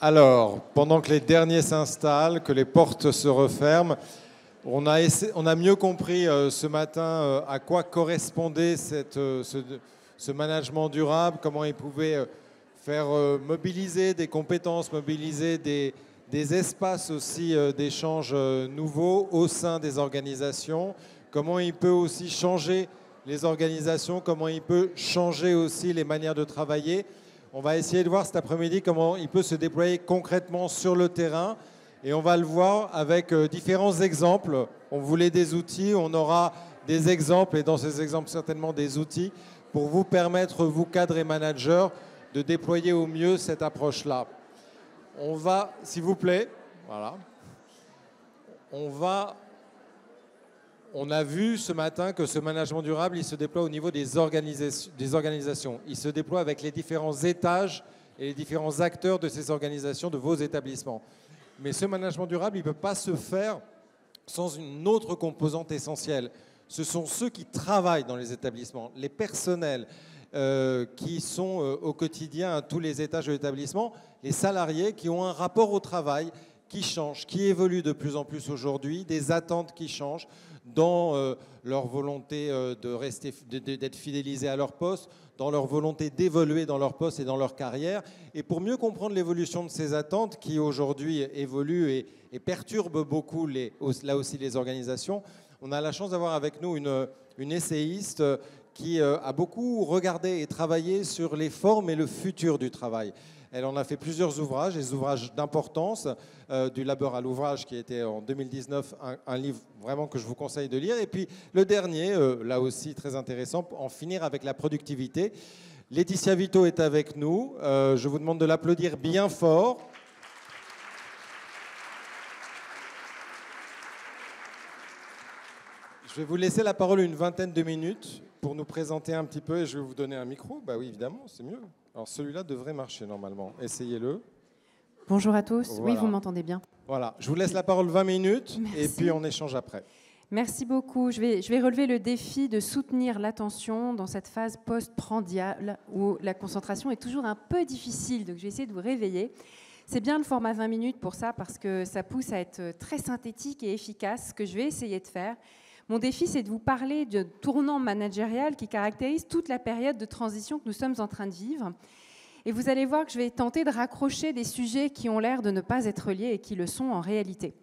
Alors, pendant que les derniers s'installent, que les portes se referment, on a mieux compris ce matin à quoi correspondait ce management durable, comment il pouvait faire mobiliser des compétences, mobiliser des espaces aussi d'échanges nouveaux au sein des organisations, comment il peut aussi changer les organisations, comment il peut changer aussi les manières de travailler. On va essayer de voir cet après-midi comment il peut se déployer concrètement sur le terrain. Et on va le voir avec différents exemples. On voulait des outils, on aura des exemples, et dans ces exemples certainement des outils, pour vous permettre, vous cadres et managers, de déployer au mieux cette approche-là. On va, s'il vous plaît, voilà. On a vu ce matin que ce management durable, il se déploie au niveau des organisations. Il se déploie avec les différents étages et les différents acteurs de ces organisations, de vos établissements. Mais ce management durable, il ne peut pas se faire sans une autre composante essentielle. Ce sont ceux qui travaillent dans les établissements, les personnels qui sont au quotidien à tous les étages de l'établissement, les salariés qui ont un rapport au travail qui change, qui évolue de plus en plus aujourd'hui, des attentes qui changent dans leur volonté d'être fidélisés à leur poste, dans leur volonté d'évoluer dans leur poste et dans leur carrière. Et pour mieux comprendre l'évolution de ces attentes qui aujourd'hui évoluent et perturbent beaucoup là aussi les organisations, on a la chance d'avoir avec nous une essayiste qui a beaucoup regardé et travaillé sur les formes et le futur du travail. Elle en a fait plusieurs ouvrages, des ouvrages d'importance, du labeur à l'ouvrage qui était en 2019 un livre vraiment que je vous conseille de lire. Et puis le dernier, là aussi très intéressant, en finir avec la productivité. Laetitia Vito est avec nous. Je vous demande de l'applaudir bien fort. Je vais vous laisser la parole une vingtaine de minutes pour nous présenter un petit peu et je vais vous donner un micro. Bah oui, évidemment, c'est mieux. Alors celui-là devrait marcher normalement. Essayez-le. Bonjour à tous. Voilà. Oui, vous m'entendez bien. Voilà, je vous laisse la parole 20 minutes. Merci. Et puis on échange après. Merci beaucoup. Je vais relever le défi de soutenir l'attention dans cette phase post-prandiale où la concentration est toujours un peu difficile. Donc je vais essayer de vous réveiller. C'est bien le format 20 minutes pour ça parce que ça pousse à être très synthétique et efficace, ce que je vais essayer de faire. Mon défi, c'est de vous parler du tournant managérial qui caractérise toute la période de transition que nous sommes en train de vivre. Et vous allez voir que je vais tenter de raccrocher des sujets qui ont l'air de ne pas être liés et qui le sont en réalité.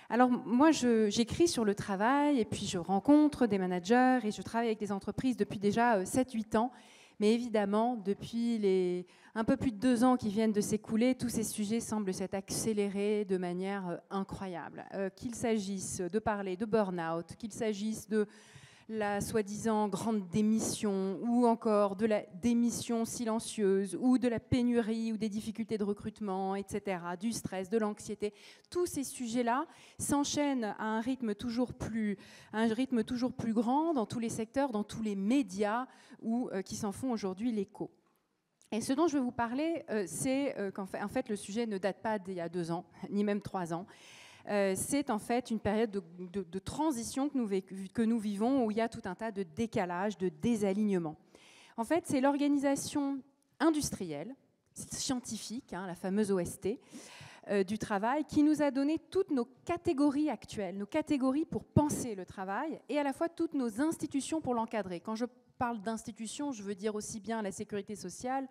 Alors moi, j'écris sur le travail et puis je rencontre des managers et je travaille avec des entreprises depuis déjà 7-8 ans. Mais évidemment, depuis les un peu plus de 2 ans qui viennent de s'écouler, tous ces sujets semblent s'être accélérés de manière incroyable. Qu'il s'agisse de parler de burn-out, qu'il s'agisse de la soi-disant grande démission, ou encore de la démission silencieuse, ou de la pénurie, ou des difficultés de recrutement, etc., du stress, de l'anxiété. Tous ces sujets-là s'enchaînent à un rythme toujours plus grand dans tous les secteurs, dans tous les médias qui s'en font aujourd'hui l'écho. Et ce dont je vais vous parler, c'est qu'en fait, le sujet ne date pas d'il y a 2 ans, ni même 3 ans. C'est en fait une période de transition que nous vivons où il y a tout un tas de décalages, de désalignements. En fait, c'est l'organisation industrielle, scientifique, la fameuse OST, du travail, qui nous a donné toutes nos catégories actuelles, nos catégories pour penser le travail, et à la fois toutes nos institutions pour l'encadrer. Quand je parle d'institutions, je veux dire aussi bien la sécurité sociale,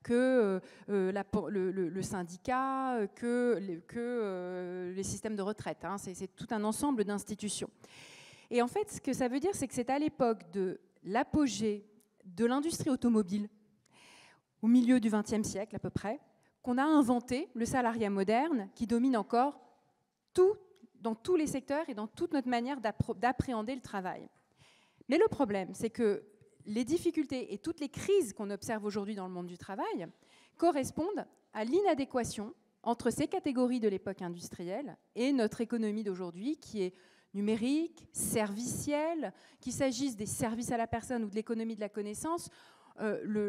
que le syndicat, que les systèmes de retraite. C'est tout un ensemble d'institutions. Et en fait, ce que ça veut dire, c'est que c'est à l'époque de l'apogée de l'industrie automobile, au milieu du XXe siècle à peu près, qu'on a inventé le salariat moderne qui domine encore tout, dans tous les secteurs et dans toute notre manière d'appréhender le travail. Mais le problème, c'est que les difficultés et toutes les crises qu'on observe aujourd'hui dans le monde du travail correspondent à l'inadéquation entre ces catégories de l'époque industrielle et notre économie d'aujourd'hui qui est numérique, servicielle, qu'il s'agisse des services à la personne ou de l'économie de la connaissance.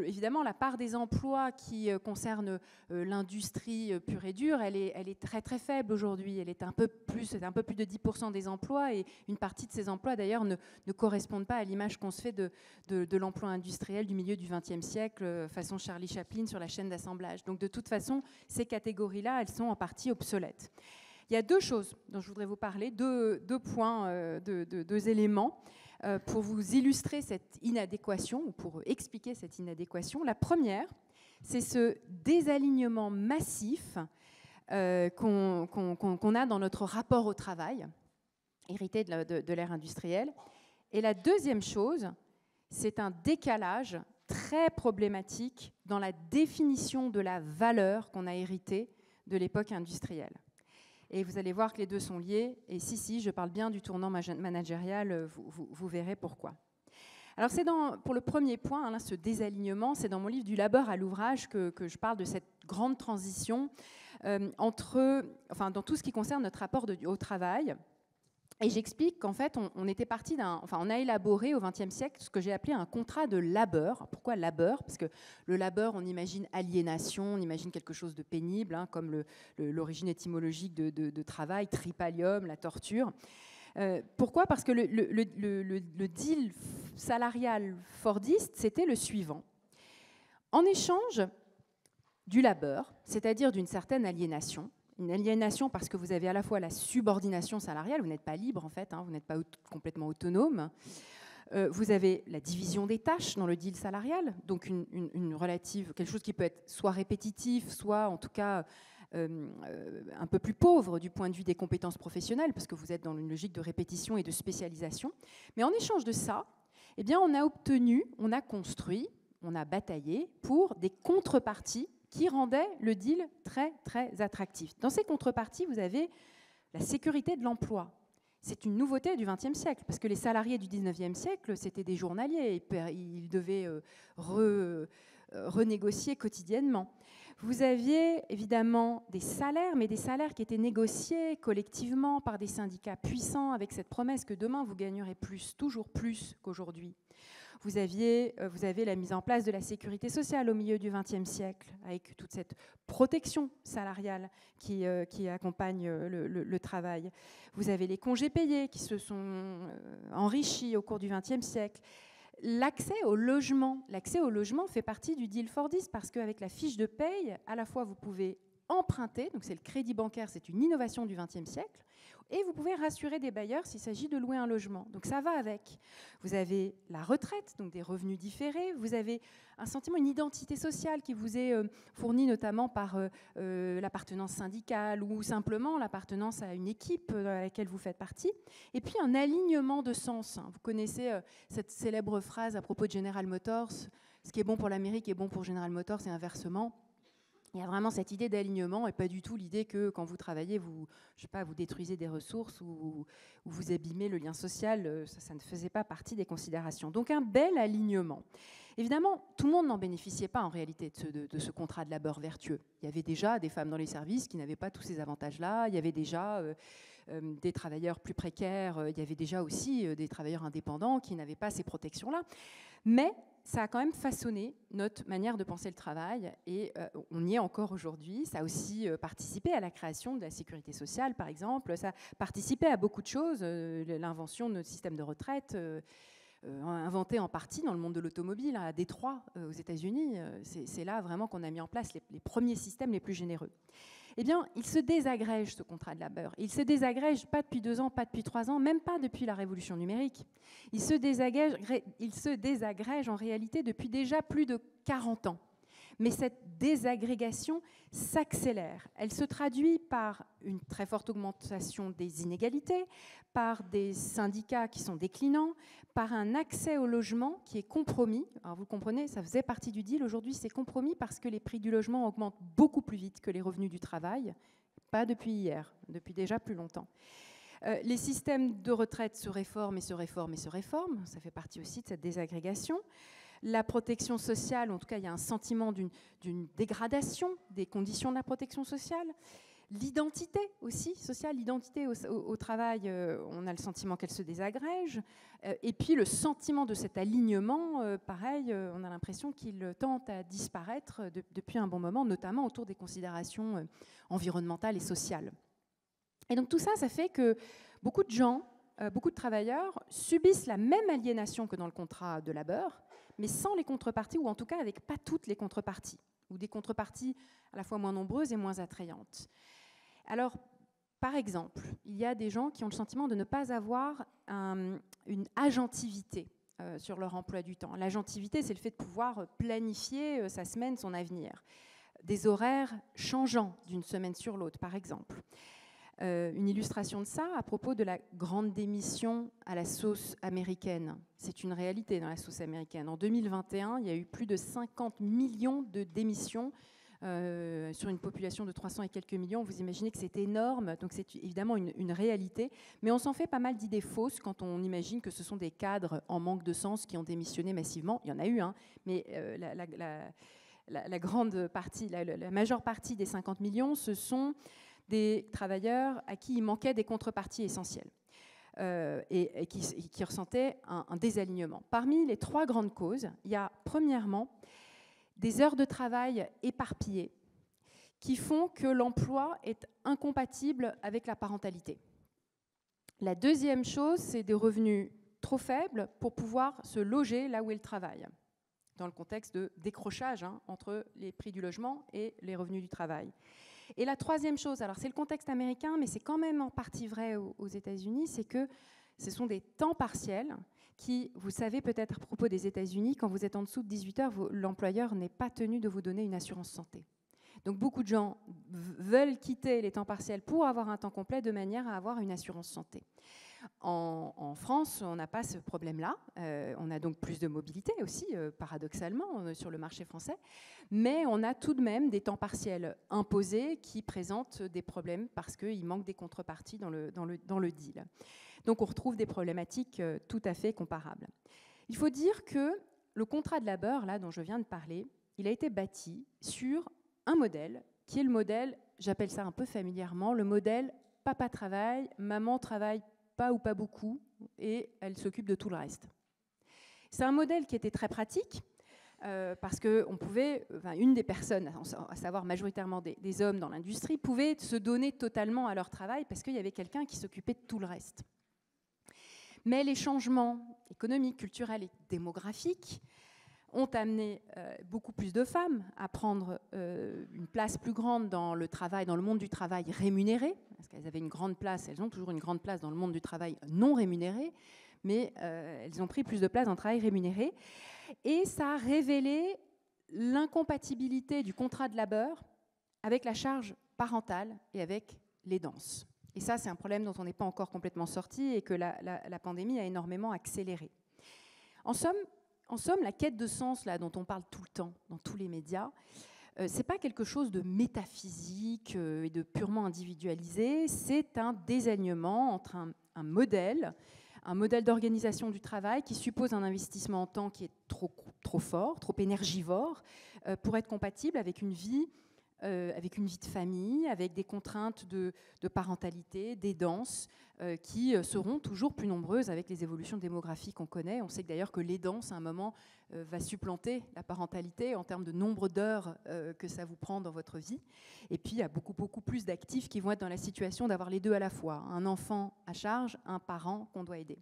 évidemment, la part des emplois qui concernent l'industrie pure et dure, elle est très très faible aujourd'hui. Elle est un peu plus de 10% des emplois, et une partie de ces emplois d'ailleurs ne correspondent pas à l'image qu'on se fait de l'emploi industriel du milieu du XXe siècle, façon Charlie Chaplin sur la chaîne d'assemblage. Donc de toute façon, ces catégories-là, elles sont en partie obsolètes. Il y a deux choses dont je voudrais vous parler, deux points, deux éléments pour vous illustrer cette inadéquation ou pour expliquer cette inadéquation. La première, c'est ce désalignement massif qu'on a dans notre rapport au travail, hérité de l'ère industrielle. Et la deuxième chose, c'est un décalage très problématique dans la définition de la valeur qu'on a héritée de l'époque industrielle. Et vous allez voir que les deux sont liés. Et si, je parle bien du tournant managérial, vous verrez pourquoi. Alors c'est pour le premier point, ce désalignement, c'est dans mon livre « Du labeur à l'ouvrage » que je parle de cette grande transition dans tout ce qui concerne notre rapport au travail. Et j'explique qu'en fait, on a élaboré au XXe siècle ce que j'ai appelé un contrat de labeur. Pourquoi labeur? Parce que le labeur, on imagine aliénation, on imagine quelque chose de pénible, comme l'origine étymologique de travail, tripalium, la torture. Pourquoi? Parce que le deal salarial fordiste, c'était le suivant. En échange du labeur, c'est-à-dire d'une certaine aliénation, une aliénation parce que vous avez à la fois la subordination salariale, vous n'êtes pas libre en fait, vous n'êtes pas complètement autonome. Vous avez la division des tâches dans le deal salarial, donc une relative, quelque chose qui peut être soit répétitif, soit en tout cas un peu plus pauvre du point de vue des compétences professionnelles, parce que vous êtes dans une logique de répétition et de spécialisation. Mais en échange de ça, eh bien, on a construit, on a bataillé pour des contreparties qui rendait le deal très, très attractif. Dans ces contreparties, vous avez la sécurité de l'emploi. C'est une nouveauté du XXe siècle, parce que les salariés du XIXe siècle, c'était des journaliers, ils devaient renégocier quotidiennement. Vous aviez évidemment des salaires, mais des salaires qui étaient négociés collectivement par des syndicats puissants, avec cette promesse que demain, vous gagnerez plus, toujours plus qu'aujourd'hui. Vous avez la mise en place de la sécurité sociale au milieu du XXe siècle, avec toute cette protection salariale qui accompagne le travail. Vous avez les congés payés qui se sont enrichis au cours du XXe siècle. L'accès au logement fait partie du deal fordiste parce qu'avec la fiche de paye, à la fois vous pouvez emprunter, donc c'est le crédit bancaire, c'est une innovation du XXe siècle, et vous pouvez rassurer des bailleurs s'il s'agit de louer un logement. Donc ça va avec. Vous avez la retraite, donc des revenus différés, vous avez un sentiment, une identité sociale qui vous est fournie notamment par l'appartenance syndicale ou simplement l'appartenance à une équipe dans laquelle vous faites partie, et puis un alignement de sens. Vous connaissez cette célèbre phrase à propos de General Motors, ce qui est bon pour l'Amérique est bon pour General Motors et inversement. Il y a vraiment cette idée d'alignement et pas du tout l'idée que quand vous travaillez, vous détruisez des ressources ou vous abîmez le lien social. Ça ne faisait pas partie des considérations. Donc un bel alignement. Évidemment, tout le monde n'en bénéficiait pas en réalité de ce contrat de labeur vertueux. Il y avait déjà des femmes dans les services qui n'avaient pas tous ces avantages-là. Il y avait déjà des travailleurs plus précaires. Il y avait déjà aussi des travailleurs indépendants qui n'avaient pas ces protections-là. Mais ça a quand même façonné notre manière de penser le travail et on y est encore aujourd'hui. Ça a aussi participé à la création de la sécurité sociale, par exemple. Ça a participé à beaucoup de choses, l'invention de notre système de retraite, inventé en partie dans le monde de l'automobile, à Détroit, aux États-Unis. C'est là vraiment qu'on a mis en place les premiers systèmes les plus généreux. Eh bien, il se désagrège ce contrat de labeur. Il se désagrège pas depuis 2 ans, pas depuis 3 ans, même pas depuis la révolution numérique. Il se désagrège en réalité depuis déjà plus de 40 ans. Mais cette désagrégation s'accélère. Elle se traduit par une très forte augmentation des inégalités, par des syndicats qui sont déclinants, par un accès au logement qui est compromis. Alors vous comprenez, ça faisait partie du deal. Aujourd'hui, c'est compromis parce que les prix du logement augmentent beaucoup plus vite que les revenus du travail. Pas depuis hier, depuis déjà plus longtemps. Les systèmes de retraite se réforment et se réforment et se réforment. Ça fait partie aussi de cette désagrégation. La protection sociale, en tout cas, il y a un sentiment d'une dégradation des conditions de la protection sociale. L'identité aussi sociale, l'identité au travail, on a le sentiment qu'elle se désagrège. Et puis le sentiment de cet alignement, pareil, on a l'impression qu'il tente à disparaître depuis un bon moment, notamment autour des considérations environnementales et sociales. Et donc tout ça, ça fait que beaucoup de gens, beaucoup de travailleurs subissent la même aliénation que dans le contrat de labeur, mais sans les contreparties, ou en tout cas avec pas toutes les contreparties, ou des contreparties à la fois moins nombreuses et moins attrayantes. Alors, par exemple, il y a des gens qui ont le sentiment de ne pas avoir une agentivité sur leur emploi du temps. L'agentivité, c'est le fait de pouvoir planifier sa semaine, son avenir. Des horaires changeants d'une semaine sur l'autre, par exemple. Une illustration de ça à propos de la grande démission à la sauce américaine. C'est une réalité dans la sauce américaine. En 2021, il y a eu plus de 50 millions de démissions sur une population de 300 et quelques millions. Vous imaginez que c'est énorme, donc c'est évidemment une réalité. Mais on s'en fait pas mal d'idées fausses quand on imagine que ce sont des cadres en manque de sens qui ont démissionné massivement. Il y en a eu, hein, mais la grande partie, la majeure partie des 50 millions, ce sont des travailleurs à qui il manquait des contreparties essentielles et qui ressentaient un désalignement. Parmi les 3 grandes causes, il y a premièrement des heures de travail éparpillées qui font que l'emploi est incompatible avec la parentalité. La deuxième chose, c'est des revenus trop faibles pour pouvoir se loger là où est le travail, dans le contexte de décrochage entre les prix du logement et les revenus du travail. Et la troisième chose, alors c'est le contexte américain, mais c'est quand même en partie vrai aux États-Unis, c'est que ce sont des temps partiels qui, vous savez peut-être à propos des États-Unis, quand vous êtes en dessous de 18 heures, l'employeur n'est pas tenu de vous donner une assurance santé. Donc beaucoup de gens veulent quitter les temps partiels pour avoir un temps complet de manière à avoir une assurance santé. En France, on n'a pas ce problème-là. On a donc plus de mobilité aussi, paradoxalement, sur le marché français. Mais on a tout de même des temps partiels imposés qui présentent des problèmes parce qu'il manque des contreparties dans le deal. Donc on retrouve des problématiques tout à fait comparables. Il faut dire que le contrat de labeur, là, dont je viens de parler, il a été bâti sur un modèle qui est le modèle, j'appelle ça un peu familièrement, le modèle papa travaille, maman travaille pas ou pas beaucoup, et elle s'occupe de tout le reste. C'est un modèle qui était très pratique, parce qu'on pouvait, une des personnes, à savoir majoritairement des hommes dans l'industrie, pouvaient se donner totalement à leur travail parce qu'il y avait quelqu'un qui s'occupait de tout le reste. Mais les changements économiques, culturels et démographiques ont amené beaucoup plus de femmes à prendre une place plus grande dans le travail, dans le monde du travail rémunéré, parce qu'elles avaient une grande place, elles ont toujours une grande place dans le monde du travail non rémunéré, mais elles ont pris plus de place dans le travail rémunéré. Et ça a révélé l'incompatibilité du contrat de labeur avec la charge parentale et avec l'aidance. Et ça, c'est un problème dont on n'est pas encore complètement sorti et que la pandémie a énormément accéléré. En somme, la quête de sens là, dont on parle tout le temps dans tous les médias, ce n'est pas quelque chose de métaphysique et de purement individualisé, c'est un désalignement entre un modèle d'organisation du travail qui suppose un investissement en temps qui est trop fort, trop énergivore, pour être compatible avec une vie de famille, avec des contraintes de parentalité, d'aidance, qui seront toujours plus nombreuses avec les évolutions démographiques qu'on connaît. On sait d'ailleurs que l'aidance, à un moment, va supplanter la parentalité en termes de nombre d'heures que ça vous prend dans votre vie. Et puis, il y a beaucoup plus d'actifs qui vont être dans la situation d'avoir les deux à la fois. Un enfant à charge, un parent qu'on doit aider.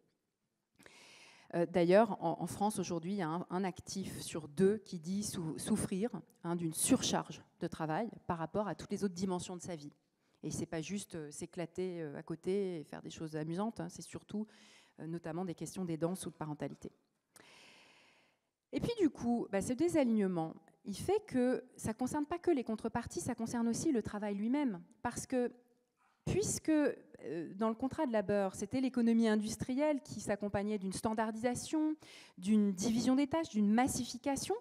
D'ailleurs, en France, aujourd'hui, il y a un actif sur 2 qui dit souffrir d'une surcharge de travail par rapport à toutes les autres dimensions de sa vie. Et ce n'est pas juste s'éclater à côté et faire des choses amusantes, c'est surtout notamment des questions d'aidance ou de parentalité. Et puis du coup, ce désalignement, il fait que ça ne concerne pas que les contreparties, ça concerne aussi le travail lui-même. Parce que puisque dans le contrat de labeur, c'était l'économie industrielle qui s'accompagnait d'une standardisation, d'une division des tâches, d'une massification,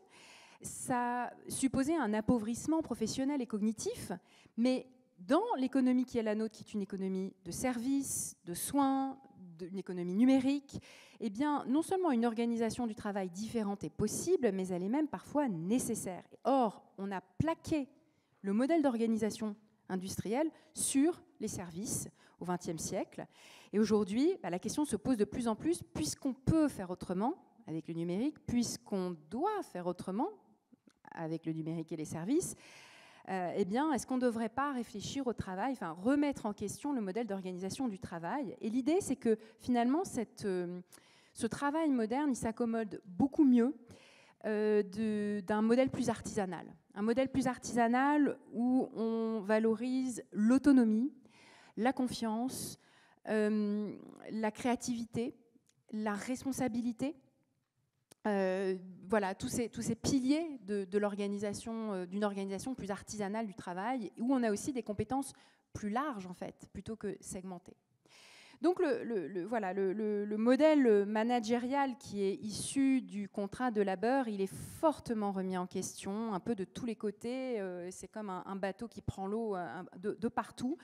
ça supposait un appauvrissement professionnel et cognitif, mais dans l'économie qui est la nôtre, qui est une économie de services, de soins, une économie numérique, eh bien, non seulement une organisation du travail différente est possible, mais elle est même parfois nécessaire. Or, on a plaqué le modèle d'organisation industriel sur les services au XXe siècle. Et aujourd'hui, la question se pose de plus en plus, puisqu'on peut faire autrement avec le numérique, puisqu'on doit faire autrement avec le numérique et les services, eh bien, est-ce qu'on ne devrait pas réfléchir au travail, enfin remettre en question le modèle d'organisation du travail? Et l'idée, c'est que finalement, ce travail moderne, il s'accommode beaucoup mieux d'un modèle plus artisanal. Un modèle plus artisanal où on valorise l'autonomie, la confiance, la créativité, la responsabilité. Voilà, tous ces piliers de l'organisation, d'une organisation plus artisanale du travail, où on a aussi des compétences plus larges, en fait, plutôt que segmentées. Donc le modèle managérial qui est issu du contrat de labeur, il est fortement remis en question, un peu de tous les côtés. C'est comme un bateau qui prend l'eau de partout,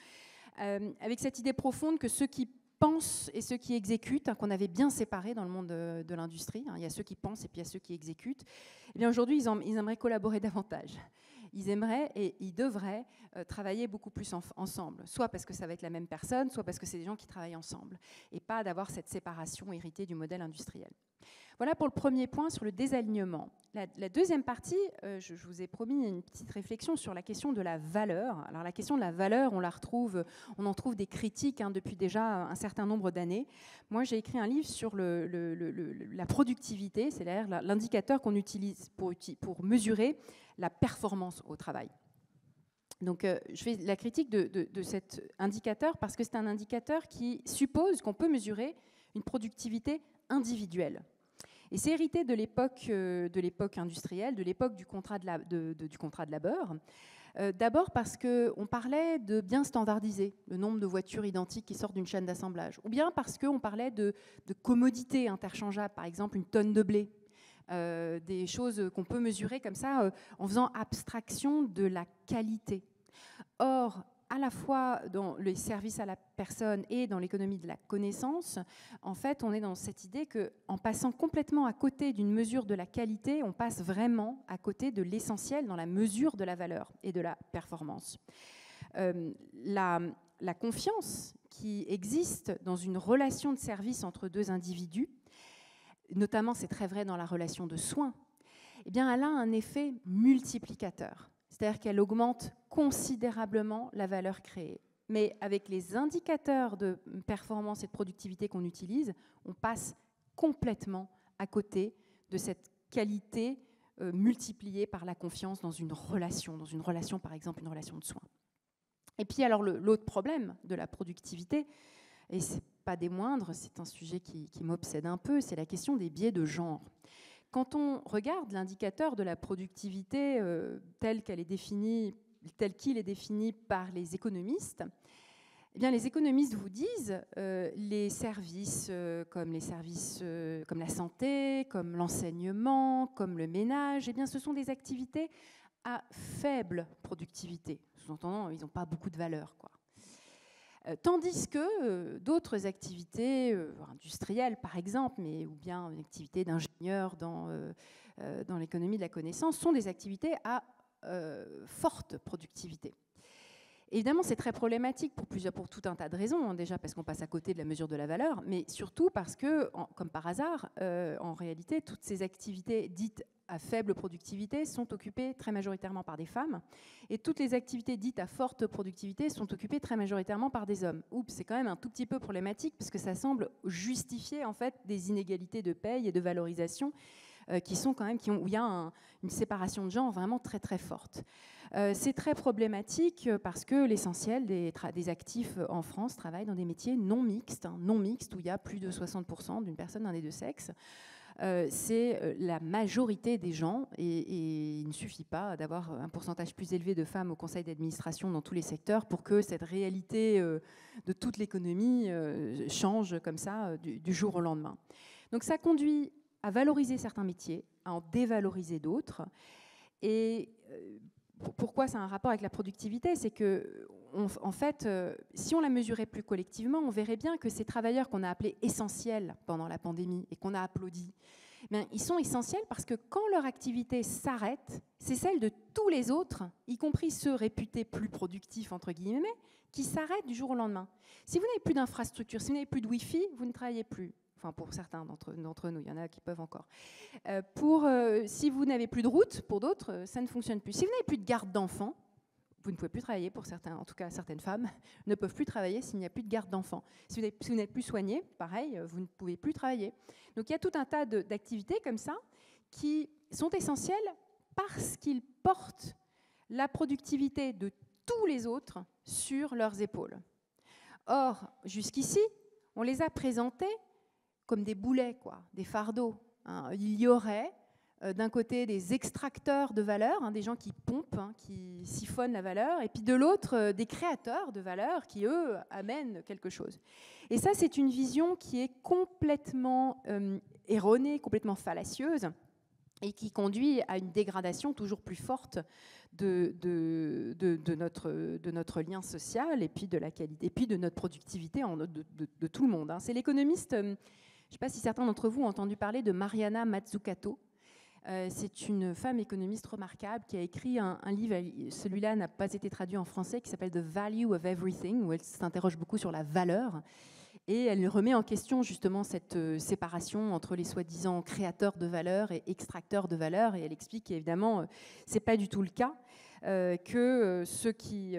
avec cette idée profonde que ceux qui pensent et ceux qui exécutent, qu'on avait bien séparés dans le monde de l'industrie, il y a ceux qui pensent et puis il y a ceux qui exécutent, eh bien aujourd'hui ils aimeraient collaborer davantage. Ils aimeraient et ils devraient travailler beaucoup plus ensemble, soit parce que ça va être la même personne, soit parce que c'est des gens qui travaillent ensemble, et pas d'avoir cette séparation héritée du modèle industriel. Voilà pour le premier point sur le désalignement. La deuxième partie, je vous ai promis une petite réflexion sur la question de la valeur. Alors la question de la valeur, on en trouve des critiques depuis déjà un certain nombre d'années. Moi, j'ai écrit un livre sur la productivité, c'est-à-dire l'indicateur qu'on utilise pour mesurer la performance au travail. Donc, je fais la critique de cet indicateur parce que c'est un indicateur qui suppose qu'on peut mesurer une productivité individuelle. Et c'est hérité de l'époque industrielle, de l'époque du contrat de labeur. D'abord parce qu'on parlait de bien standardiser le nombre de voitures identiques qui sortent d'une chaîne d'assemblage, ou bien parce qu'on parlait de commodités interchangeables, par exemple une tonne de blé. Des choses qu'on peut mesurer comme ça en faisant abstraction de la qualité. Or, à la fois dans les services à la personne et dans l'économie de la connaissance, en fait, on est dans cette idée qu'en passant complètement à côté d'une mesure de la qualité, on passe vraiment à côté de l'essentiel dans la mesure de la valeur et de la performance. La confiance qui existe dans une relation de service entre deux individus, notamment c'est très vrai dans la relation de soins, eh bien, elle a un effet multiplicateur. C'est-à-dire qu'elle augmente considérablement la valeur créée. Mais avec les indicateurs de performance et de productivité qu'on utilise, on passe complètement à côté de cette qualité multipliée par la confiance dans une relation par exemple une relation de soins. Et puis alors l'autre problème de la productivité, et ce n'est pas des moindres, c'est un sujet qui m'obsède un peu, c'est la question des biais de genre. Quand on regarde l'indicateur de la productivité tel qu'il est défini par les économistes, eh bien les économistes vous disent les services comme la santé, comme l'enseignement, comme le ménage, eh bien ce sont des activités à faible productivité. Sous-entendant, ils n'ont pas beaucoup de valeur, quoi. Tandis que d'autres activités industrielles, par exemple, ou bien une activité d'ingénieur dans l'économie de la connaissance, sont des activités à forte productivité. Évidemment, c'est très problématique pour tout un tas de raisons. Déjà parce qu'on passe à côté de la mesure de la valeur, mais surtout parce que, comme par hasard, en réalité, toutes ces activités dites à faible productivité sont occupées très majoritairement par des femmes, et toutes les activités dites à forte productivité sont occupées très majoritairement par des hommes. Oups, c'est quand même un tout petit peu problématique, parce que ça semble justifier en fait des inégalités de paye et de valorisation qui sont quand même où il y a une séparation de genre vraiment très très forte. C'est très problématique parce que l'essentiel des actifs en France travaillent dans des métiers non mixtes, où il y a plus de 60% d'une personne d'un des deux sexes. C'est la majorité des gens, et il ne suffit pas d'avoir un pourcentage plus élevé de femmes au conseil d'administration dans tous les secteurs pour que cette réalité de toute l'économie change comme ça du jour au lendemain. Donc ça conduit à valoriser certains métiers, à en dévaloriser d'autres. Et pourquoi ça a un rapport avec la productivité? C'est que, en fait, si on la mesurait plus collectivement, on verrait bien que ces travailleurs qu'on a appelés essentiels pendant la pandémie et qu'on a applaudis, bien, ils sont essentiels parce que quand leur activité s'arrête, c'est celle de tous les autres, y compris ceux réputés plus productifs, entre guillemets, qui s'arrêtent du jour au lendemain. Si vous n'avez plus d'infrastructure, si vous n'avez plus de Wi-Fi, vous ne travaillez plus. Enfin, pour certains d'entre nous, il y en a qui peuvent encore. Si vous n'avez plus de route, pour d'autres, ça ne fonctionne plus. Si vous n'avez plus de garde d'enfants, vous ne pouvez plus travailler, pour certains, en tout cas certaines femmes ne peuvent plus travailler s'il n'y a plus de garde d'enfants. Si vous n'êtes plus soigné, pareil, vous ne pouvez plus travailler. Donc il y a tout un tas d'activités comme ça qui sont essentielles parce qu'ils portent la productivité de tous les autres sur leurs épaules. Or, jusqu'ici, on les a présentés comme des boulets, quoi, des fardeaux. Il y aurait d'un côté des extracteurs de valeur, des gens qui pompent, qui siphonnent la valeur, et puis de l'autre, des créateurs de valeur qui, eux, amènent quelque chose. Et ça, c'est une vision qui est complètement erronée, complètement fallacieuse, et qui conduit à une dégradation toujours plus forte de notre lien social, et puis de la qualité, et puis de notre productivité de tout le monde. C'est l'économiste, je ne sais pas si certains d'entre vous ont entendu parler de Mariana Mazzucato. C'est une femme économiste remarquable qui a écrit un livre, celui-là n'a pas été traduit en français, qui s'appelle The Value of Everything, où elle s'interroge beaucoup sur la valeur. Et elle remet en question justement cette séparation entre les soi-disant créateurs de valeur et extracteurs de valeur. Et elle explique qu'évidemment, ce n'est pas du tout le cas, que ceux qui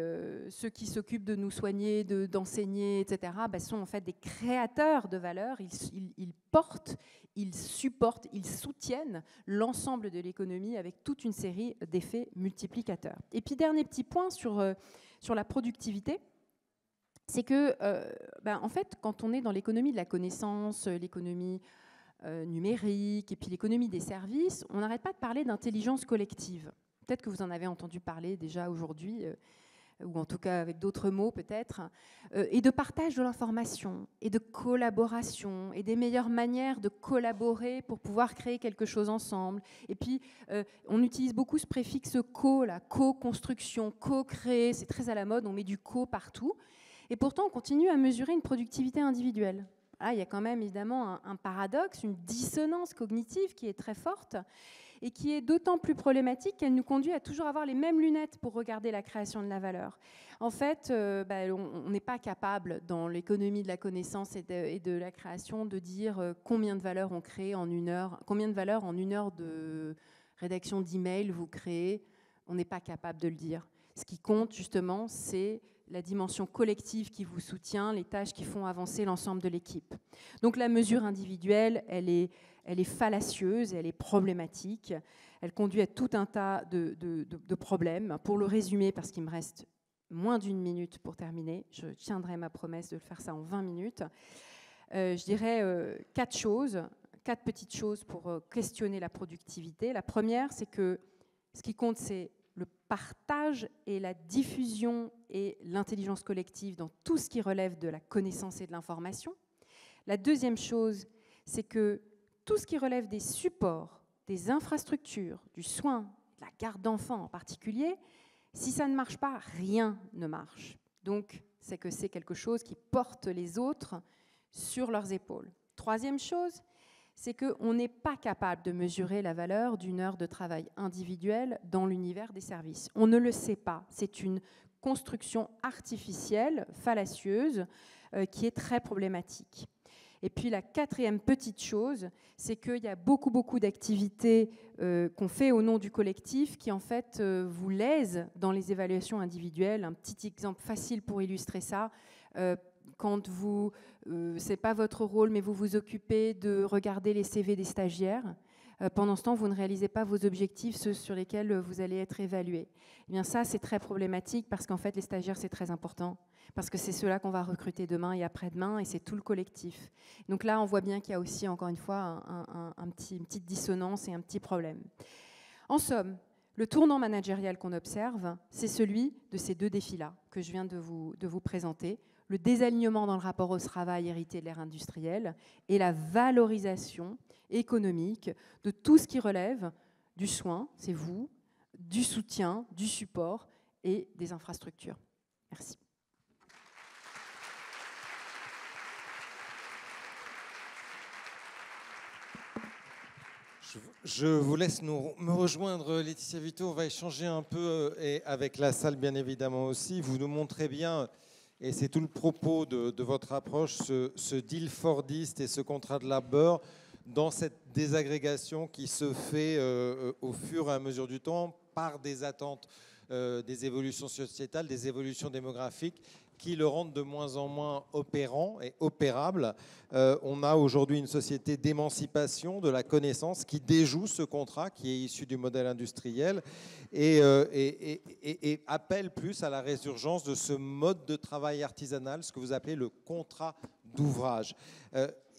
s'occupent de nous soigner, d'enseigner, etc., sont en fait des créateurs de valeur. Ils portent, ils supportent, ils soutiennent l'ensemble de l'économie avec toute une série d'effets multiplicateurs. Et puis, dernier petit point sur la productivité. C'est que, en fait, quand on est dans l'économie de la connaissance, l'économie numérique et puis l'économie des services, on n'arrête pas de parler d'intelligence collective. Peut-être que vous en avez entendu parler déjà aujourd'hui, ou en tout cas avec d'autres mots peut-être, et de partage de l'information, et de collaboration, et des meilleures manières de collaborer pour pouvoir créer quelque chose ensemble. Et puis, on utilise beaucoup ce préfixe co, la co-construction, co-créer, c'est très à la mode, on met du co partout. Et pourtant, on continue à mesurer une productivité individuelle. Là, il y a quand même évidemment un paradoxe, une dissonance cognitive qui est très forte et qui est d'autant plus problématique qu'elle nous conduit à toujours avoir les mêmes lunettes pour regarder la création de la valeur. En fait, on n'est pas capable, dans l'économie de la connaissance et de la création, de dire combien de valeur on crée en une heure, combien de valeur en une heure de rédaction d'email vous créez. On n'est pas capable de le dire. Ce qui compte, justement, c'est la dimension collective qui vous soutient, les tâches qui font avancer l'ensemble de l'équipe. Donc la mesure individuelle, elle est fallacieuse, elle est problématique, elle conduit à tout un tas de problèmes. Pour le résumer, parce qu'il me reste moins d'une minute pour terminer, je tiendrai ma promesse de faire ça en 20 minutes, je dirais 4 petites choses pour questionner la productivité. La première, c'est que ce qui compte, c'est le partage et la diffusion et l'intelligence collective dans tout ce qui relève de la connaissance et de l'information. La deuxième chose, c'est que tout ce qui relève des supports, des infrastructures, du soin, de la garde d'enfants en particulier, si ça ne marche pas, rien ne marche. Donc, c'est que c'est quelque chose qui porte les autres sur leurs épaules. Troisième chose, c'est qu'on n'est pas capable de mesurer la valeur d'une heure de travail individuelle dans l'univers des services. On ne le sait pas. C'est une construction artificielle, fallacieuse, qui est très problématique. Et puis la quatrième petite chose, c'est qu'il y a beaucoup d'activités qu'on fait au nom du collectif qui en fait vous lèsent dans les évaluations individuelles. Un petit exemple facile pour illustrer ça. Quand c'est pas votre rôle, mais vous vous occupez de regarder les CV des stagiaires, pendant ce temps, vous ne réalisez pas vos objectifs, ceux sur lesquels vous allez être évalué. Eh bien ça, c'est très problématique parce qu'en fait, les stagiaires, c'est très important, parce que c'est ceux-là qu'on va recruter demain et après-demain, et c'est tout le collectif. Donc là, on voit bien qu'il y a aussi, encore une fois, une petite dissonance et un petit problème. En somme, le tournant managérial qu'on observe, c'est celui de ces 2 défis-là que je viens de vous présenter. Le désalignement dans le rapport au travail hérité de l'ère industrielle et la valorisation économique de tout ce qui relève du soin, c'est vous, du soutien, du support et des infrastructures. Merci. Je vous laisse me rejoindre, Laetitia Vito. On va échanger un peu et avec la salle, bien évidemment aussi. Vous nous montrez bien, et c'est tout le propos de votre approche, ce deal fordiste et ce contrat de labeur dans cette désagrégation qui se fait au fur et à mesure du temps par des attentes, des évolutions sociétales, des évolutions démographiques qui le rendent de moins en moins opérant et opérable. On a aujourd'hui une société d'émancipation de la connaissance qui déjoue ce contrat qui est issu du modèle industriel et appelle plus à la résurgence de ce mode de travail artisanal, ce que vous appelez le contrat d'ouvrage.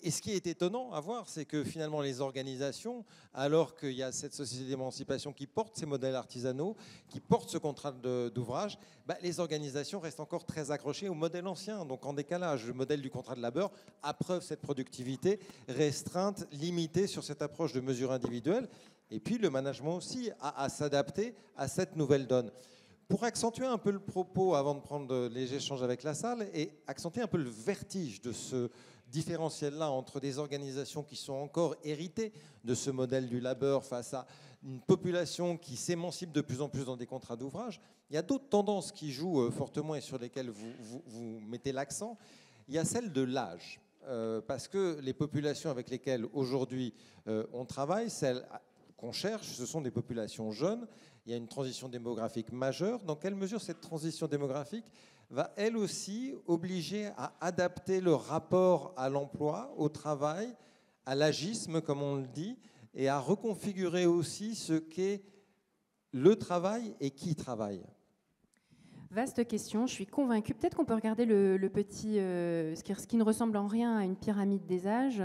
Et ce qui est étonnant à voir, c'est que finalement les organisations, alors qu'il y a cette société d'émancipation qui porte ces modèles artisanaux, qui porte ce contrat d'ouvrage, les organisations restent encore très accrochées au modèle ancien, donc en décalage. Le modèle du contrat de labeur a preuve cette productivité restreinte, limitée sur cette approche de mesure individuelle. Et puis le management aussi a à s'adapter à cette nouvelle donne. Pour accentuer un peu le propos, avant de prendre les échanges avec la salle, et accentuer un peu le vertige de ce différentiel-là entre des organisations qui sont encore héritées de ce modèle du labeur face à une population qui s'émancipe de plus en plus dans des contrats d'ouvrage, il y a d'autres tendances qui jouent fortement et sur lesquelles vous mettez l'accent. Il y a celle de l'âge, parce que les populations avec lesquelles aujourd'hui on travaille, celles qu'on cherche, ce sont des populations jeunes. Il y a une transition démographique majeure. Dans quelle mesure cette transition démographique va elle aussi obliger à adapter le rapport à l'emploi, au travail, à l'agisme, comme on le dit, et à reconfigurer aussi ce qu'est le travail et qui travaille? Vaste question, je suis convaincue. Peut-être qu'on peut regarder le petit, ce qui ne ressemble en rien à une pyramide des âges,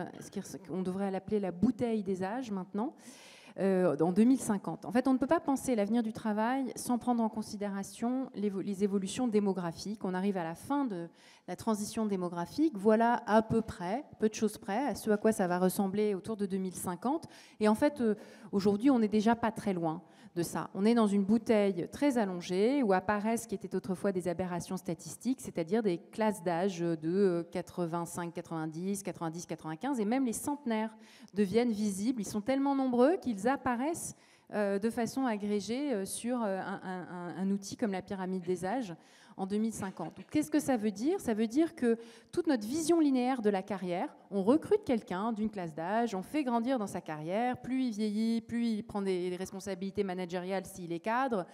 on devrait l'appeler la bouteille des âges maintenant. En 2050. En fait, on ne peut pas penser l'avenir du travail sans prendre en considération les évolutions démographiques. On arrive à la fin de la transition démographique. Voilà à peu près, peu de choses près, à ce à quoi ça va ressembler autour de 2050. Et en fait, aujourd'hui, on n'est déjà pas très loin de ça. On est dans une bouteille très allongée où apparaissent ce qui était autrefois des aberrations statistiques, c'est-à-dire des classes d'âge de 85, 90, 90, 95, et même les centenaires deviennent visibles. Ils sont tellement nombreux qu'ils apparaissent de façon agrégée sur un outil comme la pyramide des âges en 2050. Qu'est-ce que ça veut dire? Ça veut dire que toute notre vision linéaire de la carrière, on recrute quelqu'un d'une classe d'âge, on fait grandir dans sa carrière, plus il vieillit, plus il prend des responsabilités managériales s'il est cadre,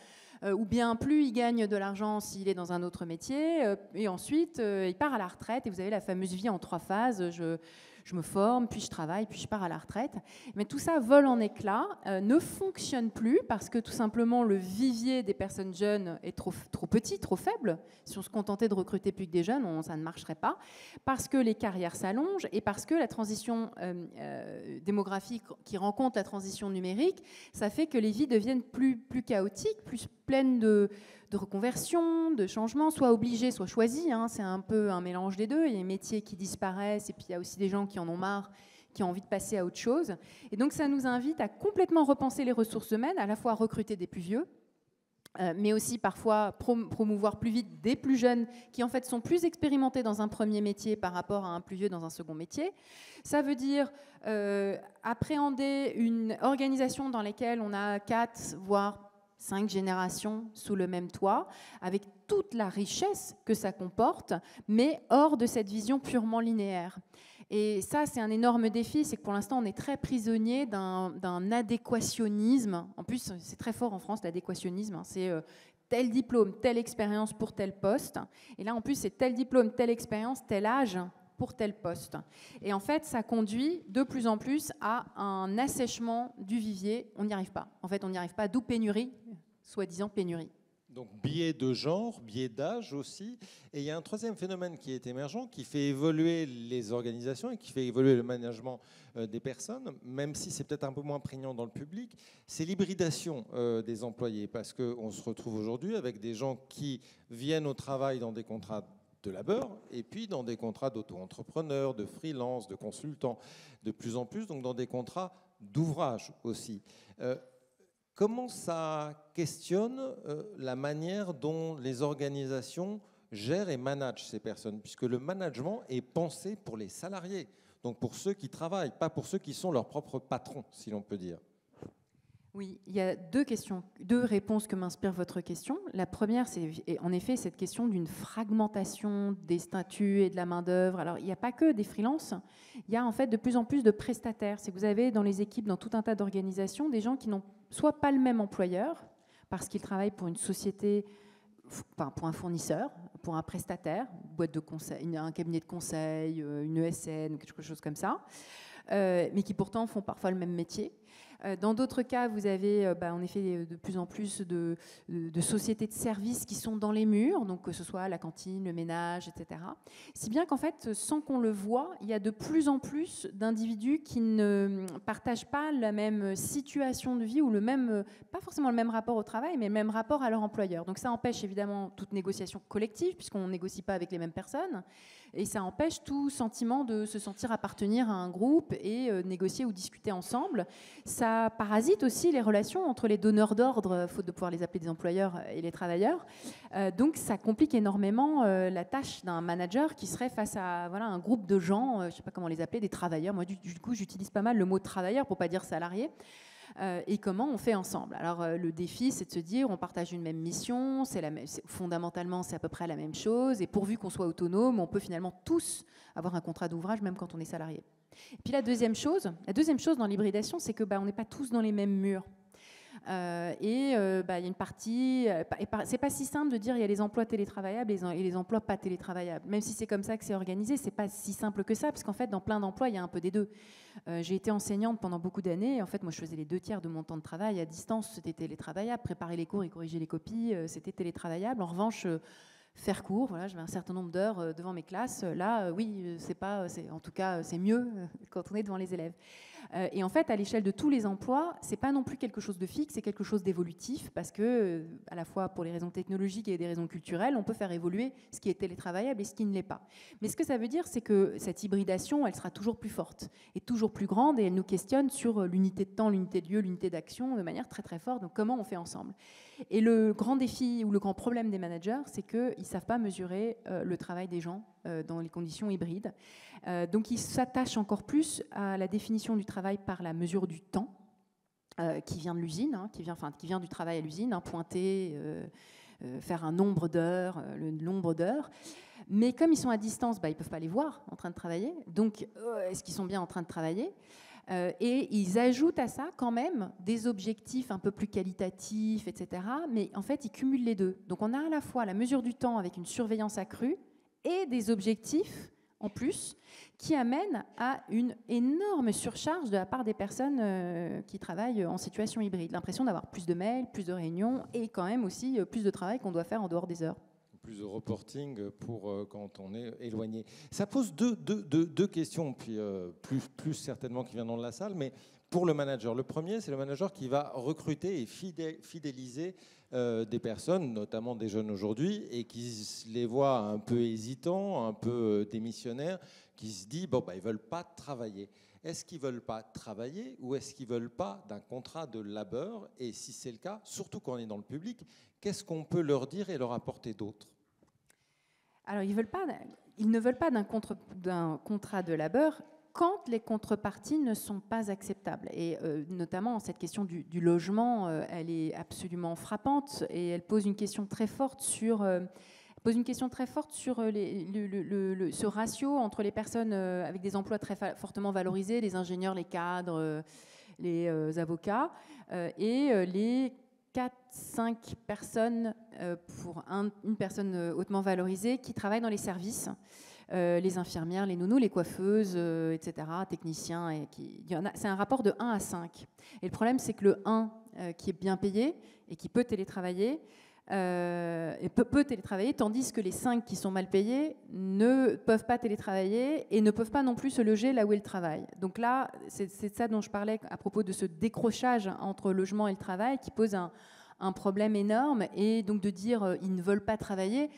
ou bien plus il gagne de l'argent s'il est dans un autre métier, et ensuite il part à la retraite, et vous avez la fameuse vie en 3 phases, je me forme, puis je travaille, puis je pars à la retraite. Mais tout ça vole en éclats, ne fonctionne plus parce que tout simplement le vivier des personnes jeunes est trop petit, trop faible. Si on se contentait de recruter plus que des jeunes, ça ne marcherait pas. Parce que les carrières s'allongent et parce que la transition démographique qui rencontre la transition numérique, ça fait que les vies deviennent plus chaotiques, plus pleines de reconversion, de changement, soit obligés, soit choisis. C'est un peu un mélange des deux. Il y a des métiers qui disparaissent et puis il y a aussi des gens qui en ont marre, qui ont envie de passer à autre chose. Et donc ça nous invite à complètement repenser les ressources humaines, à la fois recruter des plus vieux, mais aussi parfois promouvoir plus vite des plus jeunes qui en fait sont plus expérimentés dans un premier métier par rapport à un plus vieux dans un second métier. Ça veut dire appréhender une organisation dans laquelle on a 4, voire 5 générations sous le même toit, avec toute la richesse que ça comporte, mais hors de cette vision purement linéaire. Et ça, c'est un énorme défi, c'est que pour l'instant, on est très prisonnier d'un adéquationnisme. En plus, c'est très fort en France, l'adéquationnisme. C'est tel diplôme, telle expérience pour tel poste. Et là, en plus, c'est tel diplôme, telle expérience, tel âge pour tel poste. Et en fait, ça conduit de plus en plus à un assèchement du vivier. On n'y arrive pas. En fait, on n'y arrive pas, d'où pénurie, soi-disant pénurie. Donc biais de genre, biais d'âge aussi. Et il y a un troisième phénomène qui est émergent, qui fait évoluer les organisations et qui fait évoluer le management des personnes, même si c'est peut-être un peu moins prégnant dans le public, c'est l'hybridation des employés. Parce qu'on se retrouve aujourd'hui avec des gens qui viennent au travail dans des contrats de labeur et puis dans des contrats d'auto-entrepreneurs, de freelance, de consultants, de plus en plus, donc dans des contrats d'ouvrage aussi. Comment ça questionne la manière dont les organisations gèrent et managent ces personnes, puisque le management est pensé pour les salariés. donc pour ceux qui travaillent, pas pour ceux qui sont leurs propres patrons, si l'on peut dire. Oui, il y a deux réponses que m'inspire votre question. La première, c'est en effet cette question d'une fragmentation des statuts et de la main-d'œuvre. Alors, il n'y a pas que des freelances, il y a en fait de plus en plus de prestataires. C'est que vous avez dans les équipes, dans tout un tas d'organisations, des gens qui n'ont soit pas le même employeur, parce qu'ils travaillent pour une société, enfin, pour un fournisseur, pour un prestataire, une boîte de conseil, un cabinet de conseil, une ESN, quelque chose comme ça, mais qui pourtant font parfois le même métier. Dans d'autres cas, vous avez en effet de plus en plus de sociétés de services qui sont dans les murs, donc que ce soit la cantine, le ménage, etc. Si bien qu'en fait, sans qu'on le voie, il y a de plus en plus d'individus qui ne partagent pas la même situation de vie ou pas forcément le même rapport au travail, mais le même rapport à leur employeur. Donc ça empêche évidemment toute négociation collective, puisqu'on ne négocie pas avec les mêmes personnes. Et ça empêche tout sentiment de se sentir appartenir à un groupe et négocier ou discuter ensemble. Ça parasite aussi les relations entre les donneurs d'ordre, faute de pouvoir les appeler des employeurs, et les travailleurs. Donc ça complique énormément la tâche d'un manager qui serait face à un groupe de gens, je ne sais pas comment les appeler, des travailleurs. Moi, du coup, j'utilise pas mal le mot travailleur pour ne pas dire salarié. Et comment on fait ensemble. Alors le défi, c'est de se dire, on partage une même mission, fondamentalement c'est à peu près la même chose, et pourvu qu'on soit autonome, on peut finalement tous avoir un contrat d'ouvrage, même quand on est salarié. Et puis la deuxième chose dans l'hybridation, c'est que on n'est pas tous dans les mêmes murs. Il y a une partie, c'est pas si simple de dire il y a les emplois télétravaillables et les emplois pas télétravaillables. Même si c'est comme ça que c'est organisé, c'est pas si simple que ça, parce qu'en fait, dans plein d'emplois, il y a un peu des deux. J'ai été enseignante pendant beaucoup d'années, et en fait, moi, je faisais les 2/3 de mon temps de travail à distance, c'était télétravaillable. Préparer les cours et corriger les copies, c'était télétravaillable. En revanche, faire cours, j'avais un certain nombre d'heures devant mes classes. Là, oui, en tout cas, c'est mieux quand on est devant les élèves. Et en fait, à l'échelle de tous les emplois, c'est pas non plus quelque chose de fixe, c'est quelque chose d'évolutif, parce que, à la fois pour les raisons technologiques et des raisons culturelles, on peut faire évoluer ce qui est télétravaillable et ce qui ne l'est pas. Mais ce que ça veut dire, c'est que cette hybridation, elle sera toujours plus forte et toujours plus grande, et elle nous questionne sur l'unité de temps, l'unité de lieu, l'unité d'action de manière très très forte. Donc comment on fait ensemble ? Et le grand défi ou le grand problème des managers, c'est qu'ils ne savent pas mesurer le travail des gens dans les conditions hybrides. Donc ils s'attachent encore plus à la définition du travail par la mesure du temps qui vient de l'usine, qui vient du travail à l'usine, pointer, faire un nombre d'heures, le nombre d'heures. Mais comme ils sont à distance, ils ne peuvent pas les voir en train de travailler. Donc, est-ce qu'ils sont bien en train de travailler ? Et ils ajoutent à ça quand même des objectifs un peu plus qualitatifs, etc. Mais en fait, ils cumulent les deux. Donc on a à la fois la mesure du temps avec une surveillance accrue et des objectifs en plus qui amènent à une énorme surcharge de la part des personnes qui travaillent en situation hybride. L'impression d'avoir plus de mails, plus de réunions et quand même aussi plus de travail qu'on doit faire en dehors des heures. Plus de reporting pour quand on est éloigné. Ça pose deux questions, puis plus certainement qui viendront de la salle, mais pour le manager. Le premier, c'est le manager qui va recruter et fidéliser des personnes, notamment des jeunes aujourd'hui, et qui les voit un peu hésitants, un peu démissionnaires, qui se dit, ils ne veulent pas travailler. Est-ce qu'ils ne veulent pas travailler ou est-ce qu'ils ne veulent pas d'un contrat de labeur ? Et si c'est le cas, surtout quand on est dans le public, qu'est-ce qu'on peut leur dire et leur apporter d'autre ? Alors, ils ne veulent pas d'un contrat de labeur quand les contreparties ne sont pas acceptables. Et notamment, cette question du logement, elle est absolument frappante et elle pose une question très forte sur ce ratio entre les personnes avec des emplois très fortement valorisés, les ingénieurs, les cadres, les avocats, et les 4-5 personnes pour une personne hautement valorisée qui travaillent dans les services, les infirmières, les nounous, les coiffeuses, etc., techniciens. C'est un rapport de 1 à 5. Et le problème, c'est que le 1 qui est bien payé et qui peut télétravailler, peut télétravailler, tandis que les 5 qui sont mal payés ne peuvent pas télétravailler et ne peuvent pas non plus se loger là où ils travaillent. Donc là, c'est ça dont je parlais à propos de ce décrochage entre le logement et le travail qui pose un problème énorme. Et donc de dire ils ne veulent pas travailler,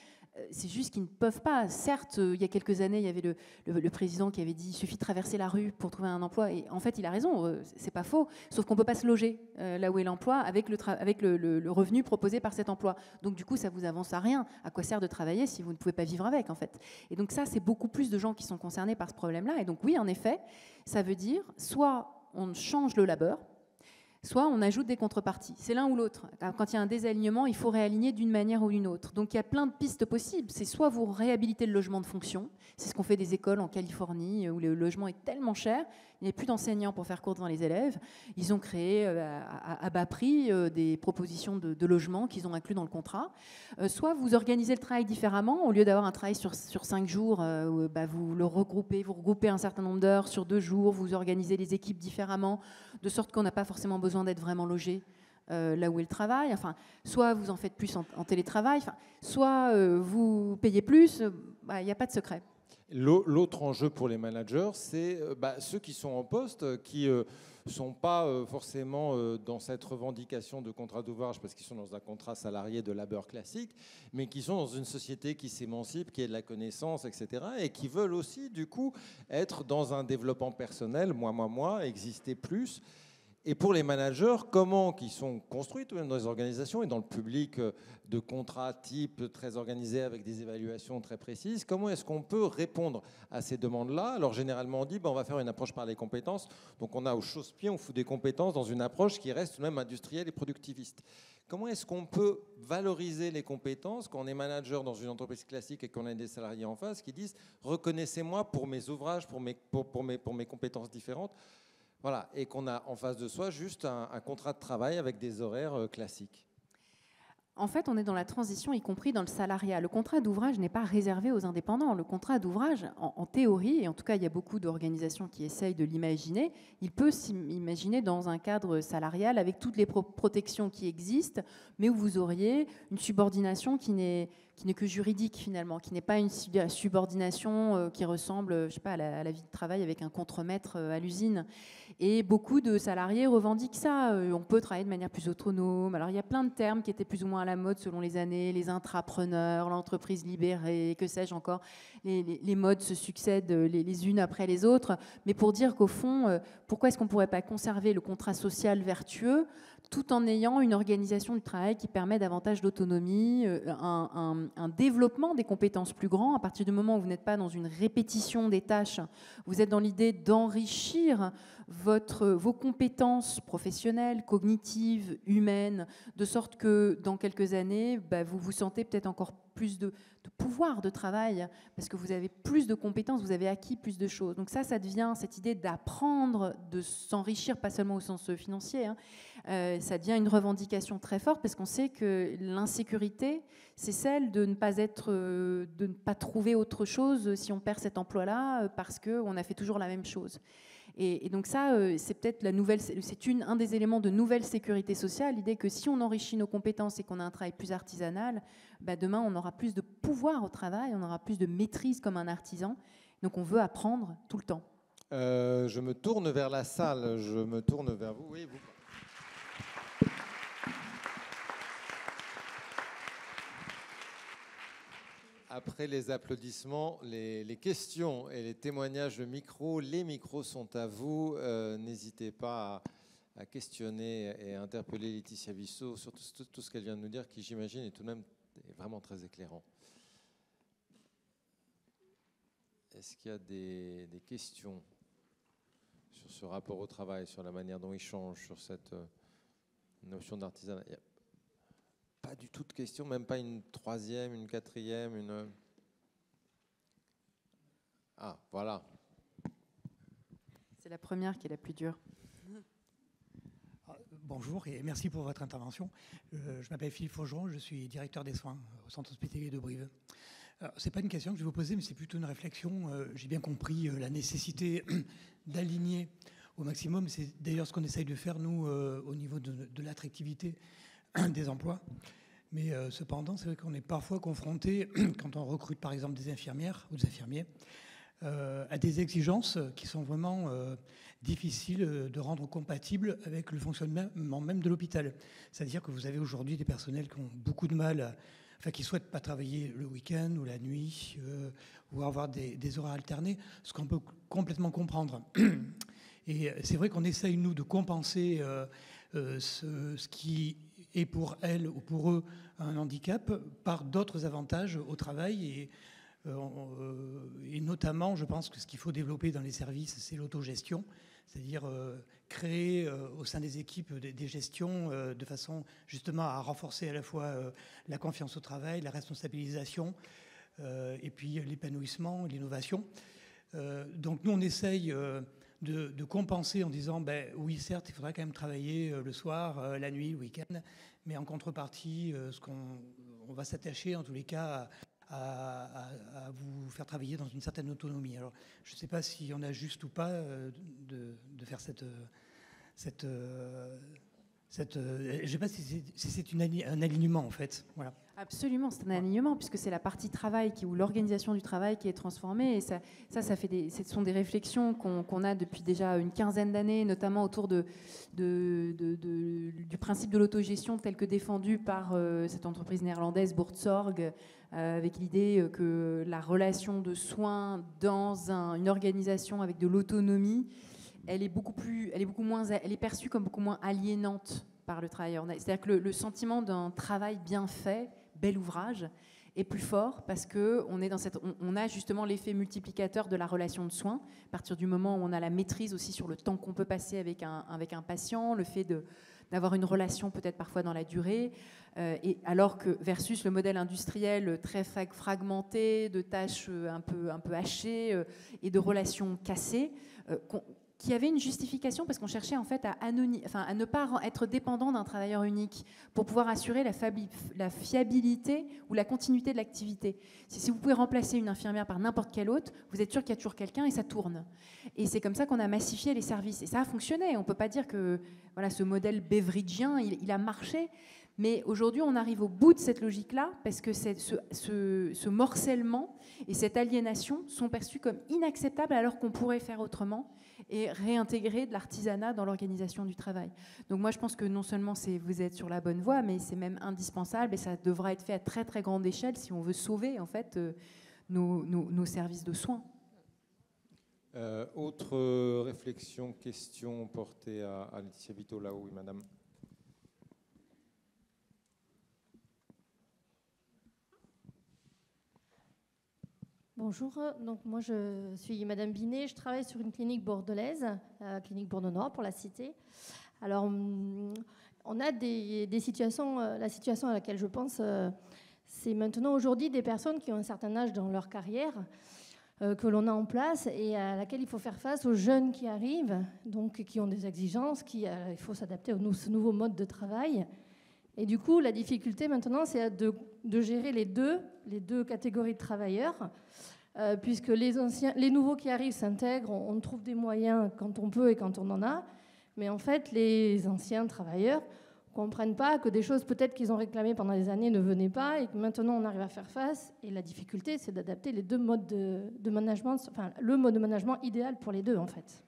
C'est juste qu'ils ne peuvent pas. Certes, il y a quelques années, il y avait le président qui avait dit il suffit de traverser la rue pour trouver un emploi. Et en fait, il a raison, c'est pas faux. Sauf qu'on ne peut pas se loger là où est l'emploi avec le revenu proposé par cet emploi. Donc du coup, ça vous avance à rien. À quoi sert de travailler si vous ne pouvez pas vivre avec, en fait? Et donc ça, c'est beaucoup plus de gens qui sont concernés par ce problème-là. Et donc oui, en effet, ça veut dire soit on change le labeur, soit on ajoute des contreparties. C'est l'un ou l'autre. Quand il y a un désalignement, il faut réaligner d'une manière ou d'une autre. Donc il y a plein de pistes possibles. C'est soit vous réhabilitez le logement de fonction, c'est ce qu'on fait des écoles en Californie où le logement est tellement cher, il n'y a plus d'enseignants pour faire cours devant les élèves. Ils ont créé à bas prix des propositions de logement qu'ils ont inclus dans le contrat. Soit vous organisez le travail différemment. Au lieu d'avoir un travail sur 5 jours, vous le regroupez un certain nombre d'heures sur 2 jours, vous organisez les équipes différemment, de sorte qu'on n'a pas forcément besoin d'être vraiment logé là où est le travail. Enfin, soit vous en faites plus en télétravail, soit vous payez plus. Il n'y a pas de secret. L'autre enjeu pour les managers, c'est ceux qui sont en poste, qui ne sont pas forcément dans cette revendication de contrat d'ouvrage parce qu'ils sont dans un contrat salarié de labeur classique, mais qui sont dans une société qui s'émancipe, qui a de la connaissance, etc., et qui veulent aussi, du coup, être dans un développement personnel, moi, exister plus. Et pour les managers, comment qui sont construits tout de même dans les organisations et dans le public de contrats type très organisés avec des évaluations très précises, comment est-ce qu'on peut répondre à ces demandes-là? Alors généralement on dit on va faire une approche par les compétences, donc on a au chausse-pied, on fout des compétences dans une approche qui reste tout de même industrielle et productiviste. Comment est-ce qu'on peut valoriser les compétences quand on est manager dans une entreprise classique et qu'on a des salariés en face qui disent reconnaissez-moi pour mes ouvrages, pour mes compétences différentes? Voilà, et qu'on a en face de soi juste un contrat de travail avec des horaires classiques. En fait, on est dans la transition, y compris dans le salariat. Le contrat d'ouvrage n'est pas réservé aux indépendants. Le contrat d'ouvrage, en théorie, et en tout cas, il y a beaucoup d'organisations qui essayent de l'imaginer, il peut s'imaginer dans un cadre salarial avec toutes les protections qui existent, mais où vous auriez une subordination qui n'est que juridique finalement, qui n'est pas une subordination qui ressemble, je sais pas, à la vie de travail avec un contremaître à l'usine. Et beaucoup de salariés revendiquent ça. On peut travailler de manière plus autonome. Alors il y a plein de termes qui étaient plus ou moins à la mode selon les années, les intrapreneurs, l'entreprise libérée, que sais-je encore. Les modes se succèdent les unes après les autres. Mais pour dire qu'au fond, pourquoi est-ce qu'on ne pourrait pas conserver le contrat social vertueux tout en ayant une organisation du travail qui permet davantage d'autonomie, un développement des compétences plus grand. À partir du moment où vous n'êtes pas dans une répétition des tâches, vous êtes dans l'idée d'enrichir vos compétences professionnelles, cognitives, humaines, de sorte que dans quelques années, vous vous sentez peut-être encore plus de pouvoir de travail, parce que vous avez plus de compétences, vous avez acquis plus de choses. Donc ça devient cette idée d'apprendre, de s'enrichir, pas seulement au sens financier, ça devient une revendication très forte, parce qu'on sait que l'insécurité, c'est celle de ne pas trouver autre chose si on perd cet emploi-là, parce qu'on a fait toujours la même chose. Et donc ça, c'est peut-être un des éléments de nouvelle sécurité sociale, l'idée que si on enrichit nos compétences et qu'on a un travail plus artisanal, demain on aura plus de pouvoir au travail, on aura plus de maîtrise comme un artisan. Donc on veut apprendre tout le temps. Je me tourne vers la salle, je me tourne vers vous. Oui, vous. Après les applaudissements, les questions et les témoignages, les micros sont à vous. N'hésitez pas à questionner et à interpeller Laetitia Vissot sur tout ce qu'elle vient de nous dire, qui j'imagine est tout de même vraiment très éclairant. Est-ce qu'il y a des questions sur ce rapport au travail, sur la manière dont il change, sur cette notion d'artisanat? Pas du tout de questions, même pas une troisième, une quatrième, une... Ah, voilà. C'est la première qui est la plus dure. Bonjour et merci pour votre intervention. Je m'appelle Philippe Faugeron, je suis directeur des soins au centre hospitalier de Brive. Ce n'est pas une question que je vais vous poser, mais c'est plutôt une réflexion. J'ai bien compris la nécessité d'aligner au maximum. C'est d'ailleurs ce qu'on essaye de faire, nous, au niveau de l'attractivité des emplois. Mais cependant, c'est vrai qu'on est parfois confronté, quand on recrute par exemple des infirmières ou des infirmiers, à des exigences qui sont vraiment difficiles de rendre compatibles avec le fonctionnement même de l'hôpital. C'est-à-dire que vous avez aujourd'hui des personnels qui ont beaucoup de mal enfin qui ne souhaitent pas travailler le week-end ou la nuit ou avoir des horaires alternés, ce qu'on peut complètement comprendre. Et c'est vrai qu'on essaye, nous, de compenser ce qui est pour elles ou pour eux un handicap par d'autres avantages au travail. Et notamment, je pense que ce qu'il faut développer dans les services, c'est l'autogestion, c'est-à-dire créer au sein des équipes des gestions de façon justement à renforcer à la fois la confiance au travail, la responsabilisation et puis l'épanouissement, l'innovation. Donc nous, on essaye de compenser en disant, ben, oui, certes, il faudra quand même travailler le soir, la nuit, le week-end, mais en contrepartie, on va s'attacher en tous les cas à vous faire travailler dans une certaine autonomie. Alors, je ne sais pas si on a juste ou pas de faire je ne sais pas si c'est un alignement en fait. Voilà. Absolument, c'est un alignement puisque c'est la partie travail ou l'organisation du travail qui est transformée. Et ce sont des réflexions qu'on a depuis déjà une quinzaine d'années, notamment autour du principe de l'autogestion tel que défendu par cette entreprise néerlandaise Buurtzorg, avec l'idée que la relation de soins dans une organisation avec de l'autonomie, elle est perçue comme beaucoup moins aliénante par le travailleur. C'est-à-dire que le sentiment d'un travail bien fait, bel ouvrage, est plus fort parce qu'on a justement l'effet multiplicateur de la relation de soins. À partir du moment où on a la maîtrise aussi sur le temps qu'on peut passer avec un patient, le fait d'avoir une relation peut-être parfois dans la durée, et alors que versus le modèle industriel très fragmenté, de tâches un peu hachées et de relations cassées, qui avait une justification parce qu'on cherchait en fait à ne pas être dépendant d'un travailleur unique pour pouvoir assurer la fiabilité ou la continuité de l'activité. Si vous pouvez remplacer une infirmière par n'importe quelle autre, vous êtes sûr qu'il y a toujours quelqu'un et ça tourne. Et c'est comme ça qu'on a massifié les services. Et ça a fonctionné. On ne peut pas dire que voilà, ce modèle beveridgien, il a marché. Mais aujourd'hui, on arrive au bout de cette logique-là parce que ce morcellement et cette aliénation sont perçus comme inacceptables alors qu'on pourrait faire autrement et réintégrer de l'artisanat dans l'organisation du travail. Donc moi, je pense que non seulement vous êtes sur la bonne voie, mais c'est même indispensable et ça devra être fait à très très grande échelle si on veut sauver en fait nos services de soins. Autre réflexion, question portée à Laetitia Vito, là-haut, oui, madame. Bonjour, donc moi je suis Madame Binet, je travaille sur une clinique bordelaise, clinique Bordeaux-Nord pour la citer. Alors on a des situations, la situation à laquelle je pense, c'est maintenant aujourd'hui des personnes qui ont un certain âge dans leur carrière que l'on a en place et à laquelle il faut faire face aux jeunes qui arrivent, donc qui ont des exigences, il faut s'adapter à ce nouveau mode de travail. Et du coup, la difficulté maintenant, c'est de gérer les deux catégories de travailleurs, puisque les nouveaux qui arrivent s'intègrent, on trouve des moyens quand on peut et quand on en a, mais en fait, les anciens travailleurs ne comprennent pas que des choses peut-être qu'ils ont réclamées pendant des années ne venaient pas et que maintenant on arrive à faire face. Et la difficulté, c'est d'adapter les deux modes de management, enfin le mode de management idéal pour les deux en fait.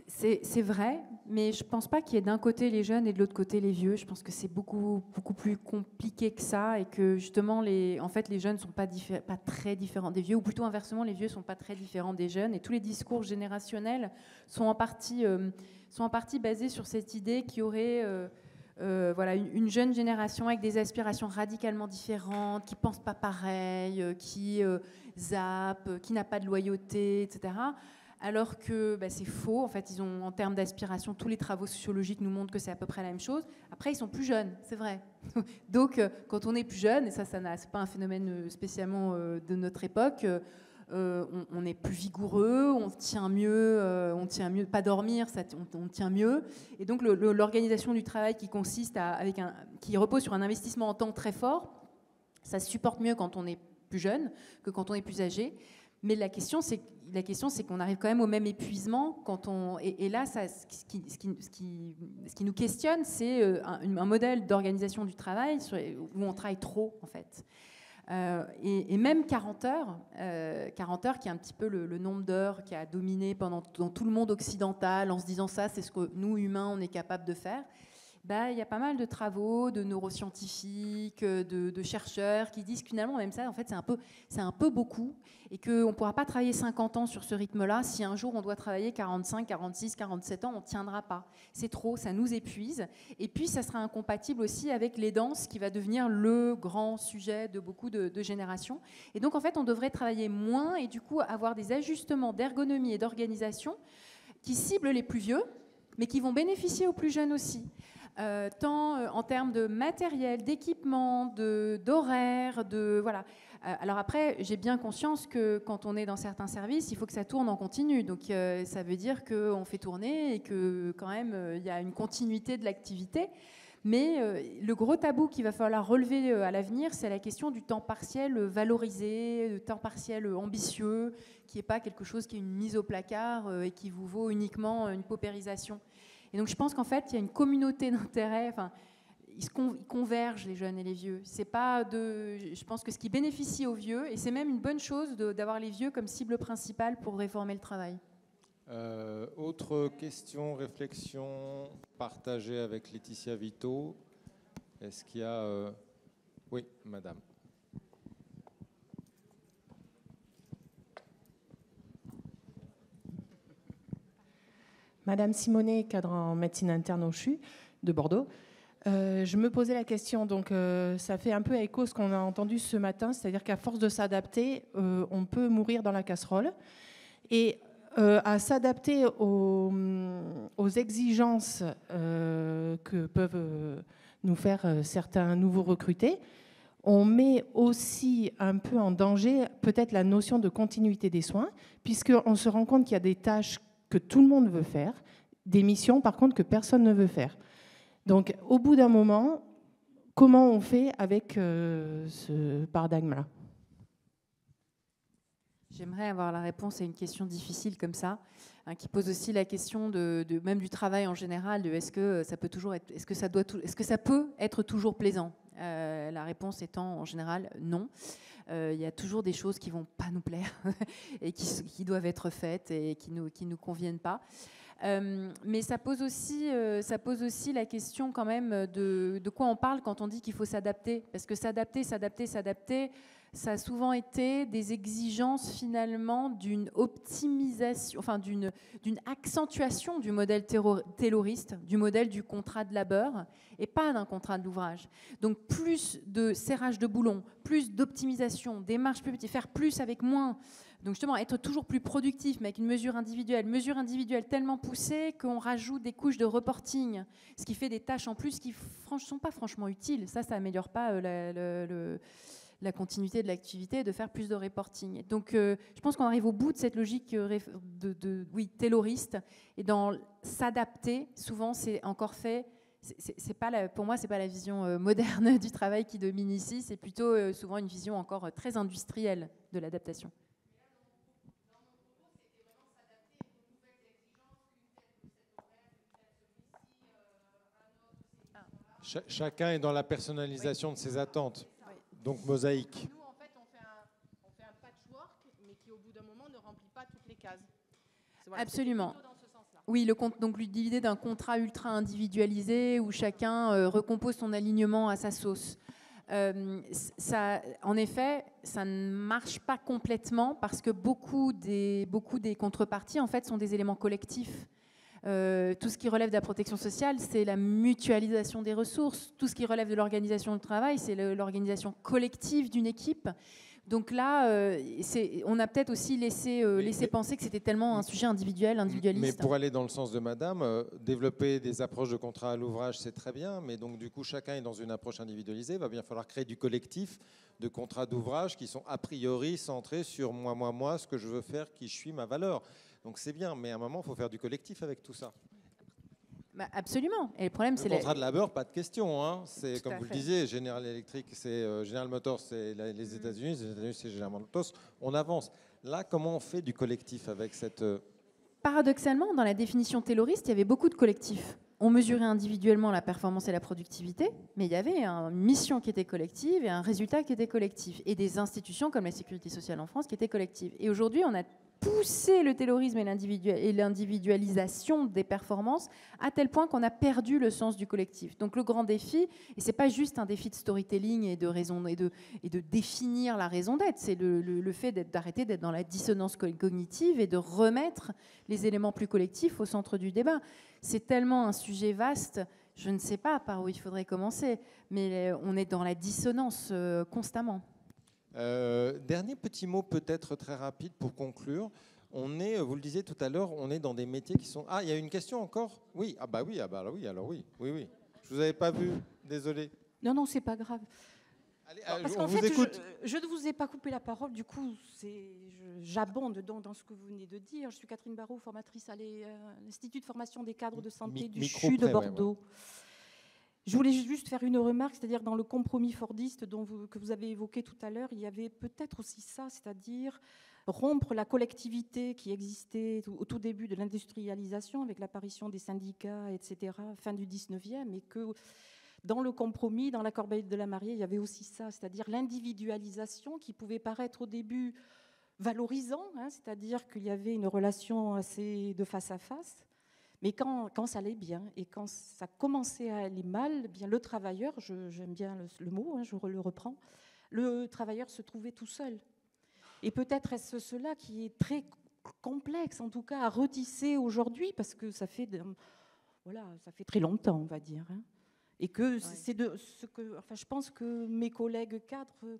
C'est vrai, mais je ne pense pas qu'il y ait d'un côté les jeunes et de l'autre côté les vieux. Je pense que c'est beaucoup plus compliqué que ça et que justement, les jeunes ne sont pas très différents des vieux, ou plutôt inversement, les vieux ne sont pas très différents des jeunes. Et tous les discours générationnels sont en partie basés sur cette idée qu'il y aurait une jeune génération avec des aspirations radicalement différentes, qui ne pense pas pareil, qui zappe, qui n'a pas de loyauté, etc. Alors que c'est faux. En fait, en termes d'aspiration, tous les travaux sociologiques nous montrent que c'est à peu près la même chose. Après, ils sont plus jeunes, c'est vrai. Donc, quand on est plus jeune, et ça c'est pas un phénomène spécialement de notre époque, on est plus vigoureux, on tient mieux, pas dormir, on tient mieux. Et donc, l'organisation du travail qui repose sur un investissement en temps très fort, ça se supporte mieux quand on est plus jeune que quand on est plus âgé. Mais la question, c'est qu'on arrive quand même au même épuisement et là, ce qui nous questionne, c'est un modèle d'organisation du travail où on travaille trop, en fait. Et même 40 heures qui est un petit peu le nombre d'heures qui a dominé dans tout le monde occidental, en se disant ça, c'est ce que nous, humains, on est capable de faire. Il y a pas mal de travaux de neuroscientifiques, de chercheurs qui disent que finalement, même ça, en fait, c'est un peu beaucoup et qu'on ne pourra pas travailler 50 ans sur ce rythme-là. Si un jour on doit travailler 45, 46, 47 ans, on ne tiendra pas. C'est trop, ça nous épuise. Et puis, ça sera incompatible aussi avec l'aidance qui va devenir le grand sujet de beaucoup de générations. Et donc, en fait, on devrait travailler moins et du coup avoir des ajustements d'ergonomie et d'organisation qui ciblent les plus vieux, mais qui vont bénéficier aux plus jeunes aussi. Tant en termes de matériel, d'équipement, d'horaire, voilà. Alors après, j'ai bien conscience que quand on est dans certains services, il faut que ça tourne en continu. Donc ça veut dire qu'on fait tourner et que quand même il y a une continuité de l'activité. Mais le gros tabou qu'il va falloir relever à l'avenir, c'est la question du temps partiel valorisé, du temps partiel ambitieux, qui n'est pas quelque chose qui est une mise au placard et qui vous vaut uniquement une paupérisation. Et donc je pense qu'en fait, il y a une communauté d'intérêts, enfin, ils convergent, les jeunes et les vieux. C'est pas je pense que ce qui bénéficie aux vieux, et c'est même une bonne chose d'avoir les vieux comme cible principale pour réformer le travail. Autre question, réflexion partagée avec Laetitia Vito. Est-ce qu'il y a... Oui, madame. Madame Simonet, cadre en médecine interne au CHU de Bordeaux. Je me posais la question, donc ça fait un peu écho ce qu'on a entendu ce matin, c'est-à-dire qu'à force de s'adapter, on peut mourir dans la casserole. Et à s'adapter aux exigences que peuvent nous faire certains nouveaux recrutés, on met aussi un peu en danger peut-être la notion de continuité des soins, puisqu'on se rend compte qu'il y a des tâches que tout le monde veut faire, des missions par contre que personne ne veut faire. Donc au bout d'un moment, comment on fait avec ce paradigme-là ? J'aimerais avoir la réponse à une question difficile comme ça, hein, qui pose aussi la question même du travail en général, de est-ce que ça peut toujours être, est-ce que ça peut être toujours plaisant ? La réponse étant en général non. Il y a toujours des choses qui vont pas nous plaire et qui doivent être faites et qui nous conviennent pas. Mais ça pose aussi la question quand même de quoi on parle quand on dit qu'il faut s'adapter, parce que s'adapter, ça a souvent été des exigences finalement d'une optimisation, enfin d'une accentuation du modèle tayloriste, du modèle du contrat de labeur et pas d'un contrat de l'ouvrage. Donc plus de serrage de boulon, plus d'optimisation, démarche plus petite, faire plus avec moins. Donc justement être toujours plus productif, mais avec une mesure individuelle tellement poussée qu'on rajoute des couches de reporting, ce qui fait des tâches en plus qui ne sont pas franchement utiles. Ça n'améliore pas la continuité de l'activité, de faire plus de reporting. Donc, je pense qu'on arrive au bout de cette logique tayloriste. Et dans s'adapter, souvent, c'est encore fait. Pour moi, c'est pas la vision moderne du travail qui domine ici. C'est plutôt souvent une vision encore très industrielle de l'adaptation. Chacun est dans la personnalisation de ses attentes. Donc mosaïque. Nous, en fait, on fait un patchwork, mais qui, au bout d'un moment, ne remplit pas toutes les cases. Voilà, absolument. Dans ce sens-là. Oui, donc l'idée d'un contrat ultra individualisé où chacun recompose son alignement à sa sauce. En effet, ça ne marche pas complètement parce que beaucoup des contreparties, en fait, sont des éléments collectifs. Tout ce qui relève de la protection sociale, c'est la mutualisation des ressources. Tout ce qui relève de l'organisation du travail, c'est l'organisation collective d'une équipe. Donc là, on a peut-être aussi laissé penser que c'était tellement un sujet individualiste. Mais pour aller dans le sens de madame, développer des approches de contrat à l'ouvrage, c'est très bien, mais donc du coup, chacun est dans une approche individualisée. Il va bien falloir créer du collectif de contrats d'ouvrage qui sont a priori centrés sur moi, ce que je veux faire, qui je suis, ma valeur. Donc c'est bien, mais à un moment, il faut faire du collectif avec tout ça. Bah absolument. Et le problème, c'est le contrat de labeur, pas de question. Hein. C'est comme vous le disiez, General Electric, c'est General Motors, c'est les États-Unis. Les États-Unis, c'est General Motors. On avance. Là, comment on fait du collectif avec cette Paradoxalement, dans la définition tayloriste, il y avait beaucoup de collectifs. On mesurait individuellement la performance et la productivité, mais il y avait une mission qui était collective et un résultat qui était collectif, et des institutions comme la Sécurité sociale en France qui étaient collectives. Et aujourd'hui, on a poussé le taylorisme et l'individualisation des performances à tel point qu'on a perdu le sens du collectif. Donc le grand défi, et c'est pas juste un défi de storytelling et de définir la raison d'être, c'est le fait d'arrêter d'être dans la dissonance cognitive et de remettre les éléments plus collectifs au centre du débat. C'est tellement un sujet vaste, je ne sais pas par où il faudrait commencer, mais on est dans la dissonance constamment. Dernier petit mot peut-être très rapide pour conclure. On est, vous le disiez tout à l'heure, on est dans des métiers qui sont... Ah, il y a une question encore ? Oui, oui. Je vous avais pas vu, désolé. Non, c'est pas grave. Allez, parce on qu'en vous fait, écoute. je ne vous ai pas coupé la parole, du coup, j'abonde dans ce que vous venez de dire. Je suis Catherine Barraud, formatrice à l'Institut de formation des cadres de santé du CHU de Bordeaux. Ouais. Je voulais juste faire une remarque, c'est-à-dire dans le compromis fordiste que vous avez évoqué tout à l'heure, il y avait peut-être aussi ça, c'est-à-dire rompre la collectivité qui existait au tout début de l'industrialisation avec l'apparition des syndicats, etc., fin du 19e, et que dans le compromis, dans l'accord Bailly de la Mariée, il y avait aussi ça, c'est-à-dire l'individualisation qui pouvait paraître au début valorisant, c'est-à-dire qu'il y avait une relation assez de face à face. Mais quand ça allait bien et quand ça commençait à aller mal, eh bien le travailleur, j'aime bien le mot, je le reprends, le travailleur se trouvait tout seul. Et peut-être est-ce cela qui est très complexe, en tout cas, à retisser aujourd'hui, parce que ça fait très longtemps, on va dire. Et que c'est de ce que, je pense que mes collègues cadres,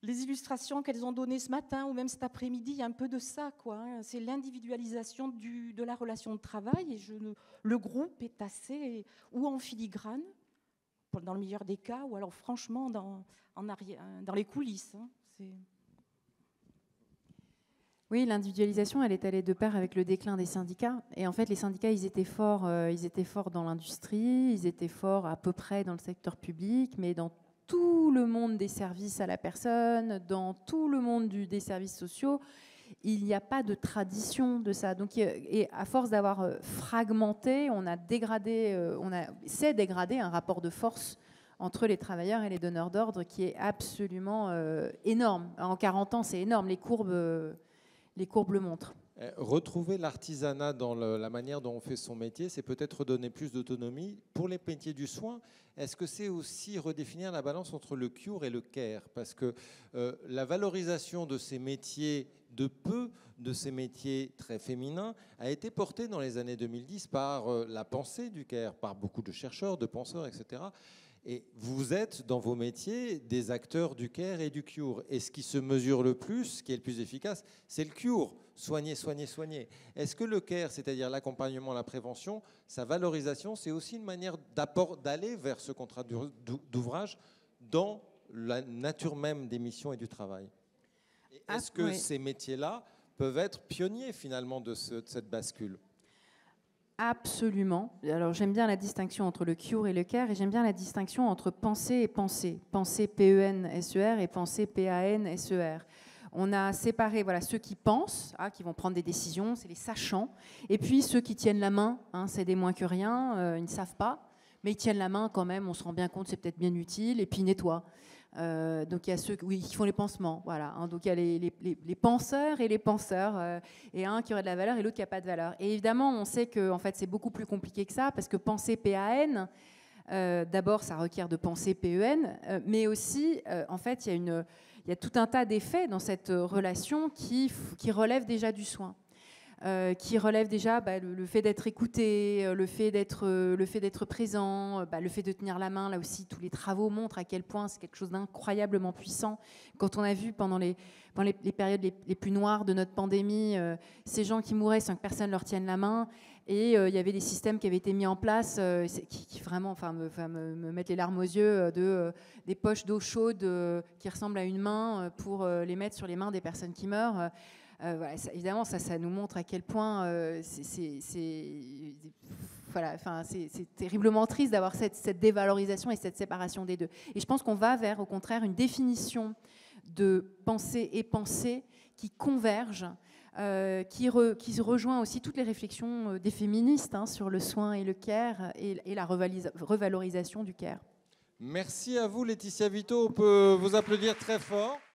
les illustrations qu'elles ont données ce matin ou même cet après-midi, il y a un peu de ça, quoi. C'est l'individualisation de la relation de travail. Et le groupe est assez ou en filigrane, dans le meilleur des cas, ou alors franchement dans les coulisses. Oui, l'individualisation, elle est allée de pair avec le déclin des syndicats. Et en fait, les syndicats, ils étaient forts dans l'industrie, ils étaient forts à peu près dans le secteur public, mais dans tout le monde des services à la personne, dans tout le monde des services sociaux, il n'y a pas de tradition de ça. Donc, et à force d'avoir fragmenté, on a dégradé un rapport de force entre les travailleurs et les donneurs d'ordre qui est absolument énorme. En 40 ans, c'est énorme. Les courbes le montrent. Retrouver l'artisanat dans la manière dont on fait son métier, c'est peut-être redonner plus d'autonomie. Pour les métiers du soin, est-ce que c'est aussi redéfinir la balance entre le cure et le care ? Parce que la valorisation de ces métiers de ces métiers très féminins a été portée dans les années 2010 par la pensée du care, par beaucoup de chercheurs, de penseurs, etc. Et vous êtes, dans vos métiers, des acteurs du care et du cure. Et ce qui se mesure le plus, ce qui est le plus efficace, c'est le cure. Soigner, soigner, soigner. Est-ce que le care, c'est-à-dire l'accompagnement, la prévention, sa valorisation, c'est aussi une manière d'aller vers ce contrat d'ouvrage dans la nature même des missions et du travail ? Est-ce que ces métiers-là peuvent être pionniers, finalement, de cette bascule ? Absolument. Alors j'aime bien la distinction entre le cure et le care, et j'aime bien la distinction entre pensée et pensée. Pensée P-E-N-S-E-R et pensée P-A-N-S-E-R. On a séparé ceux qui pensent, qui vont prendre des décisions, c'est les sachants, et puis ceux qui tiennent la main, c'est des moins que rien, ils ne savent pas, mais ils tiennent la main quand même, on se rend bien compte, c'est peut-être bien utile, et puis ils nettoient. Donc il y a ceux qui font les pansements, donc il y a les penseurs et les penseurs, et un qui aurait de la valeur et l'autre qui n'a pas de valeur. Et évidemment, on sait que en fait, c'est beaucoup plus compliqué que ça, parce que penser PAN, d'abord, ça requiert de penser PEN, mais aussi, en fait, il y a tout un tas d'effets dans cette relation qui relèvent déjà du soin. Qui relève déjà le fait d'être écouté, le fait d'être présent, le fait de tenir la main. Là aussi, tous les travaux montrent à quel point c'est quelque chose d'incroyablement puissant. Quand on a vu pendant les périodes les plus noires de notre pandémie, ces gens qui mouraient sans que personne leur tienne la main, et il y avait des systèmes qui avaient été mis en place qui vraiment me mettent les larmes aux yeux, des poches d'eau chaude qui ressemblent à une main pour les mettre sur les mains des personnes qui meurent. Évidemment, ça nous montre à quel point c'est terriblement triste d'avoir cette dévalorisation et cette séparation des deux. Et je pense qu'on va vers, au contraire, une définition de pensée et pensée qui convergent, qui rejoint aussi toutes les réflexions des féministes sur le soin et le care et la revalorisation du care. Merci à vous, Laetitia Vito. On peut vous applaudir très fort.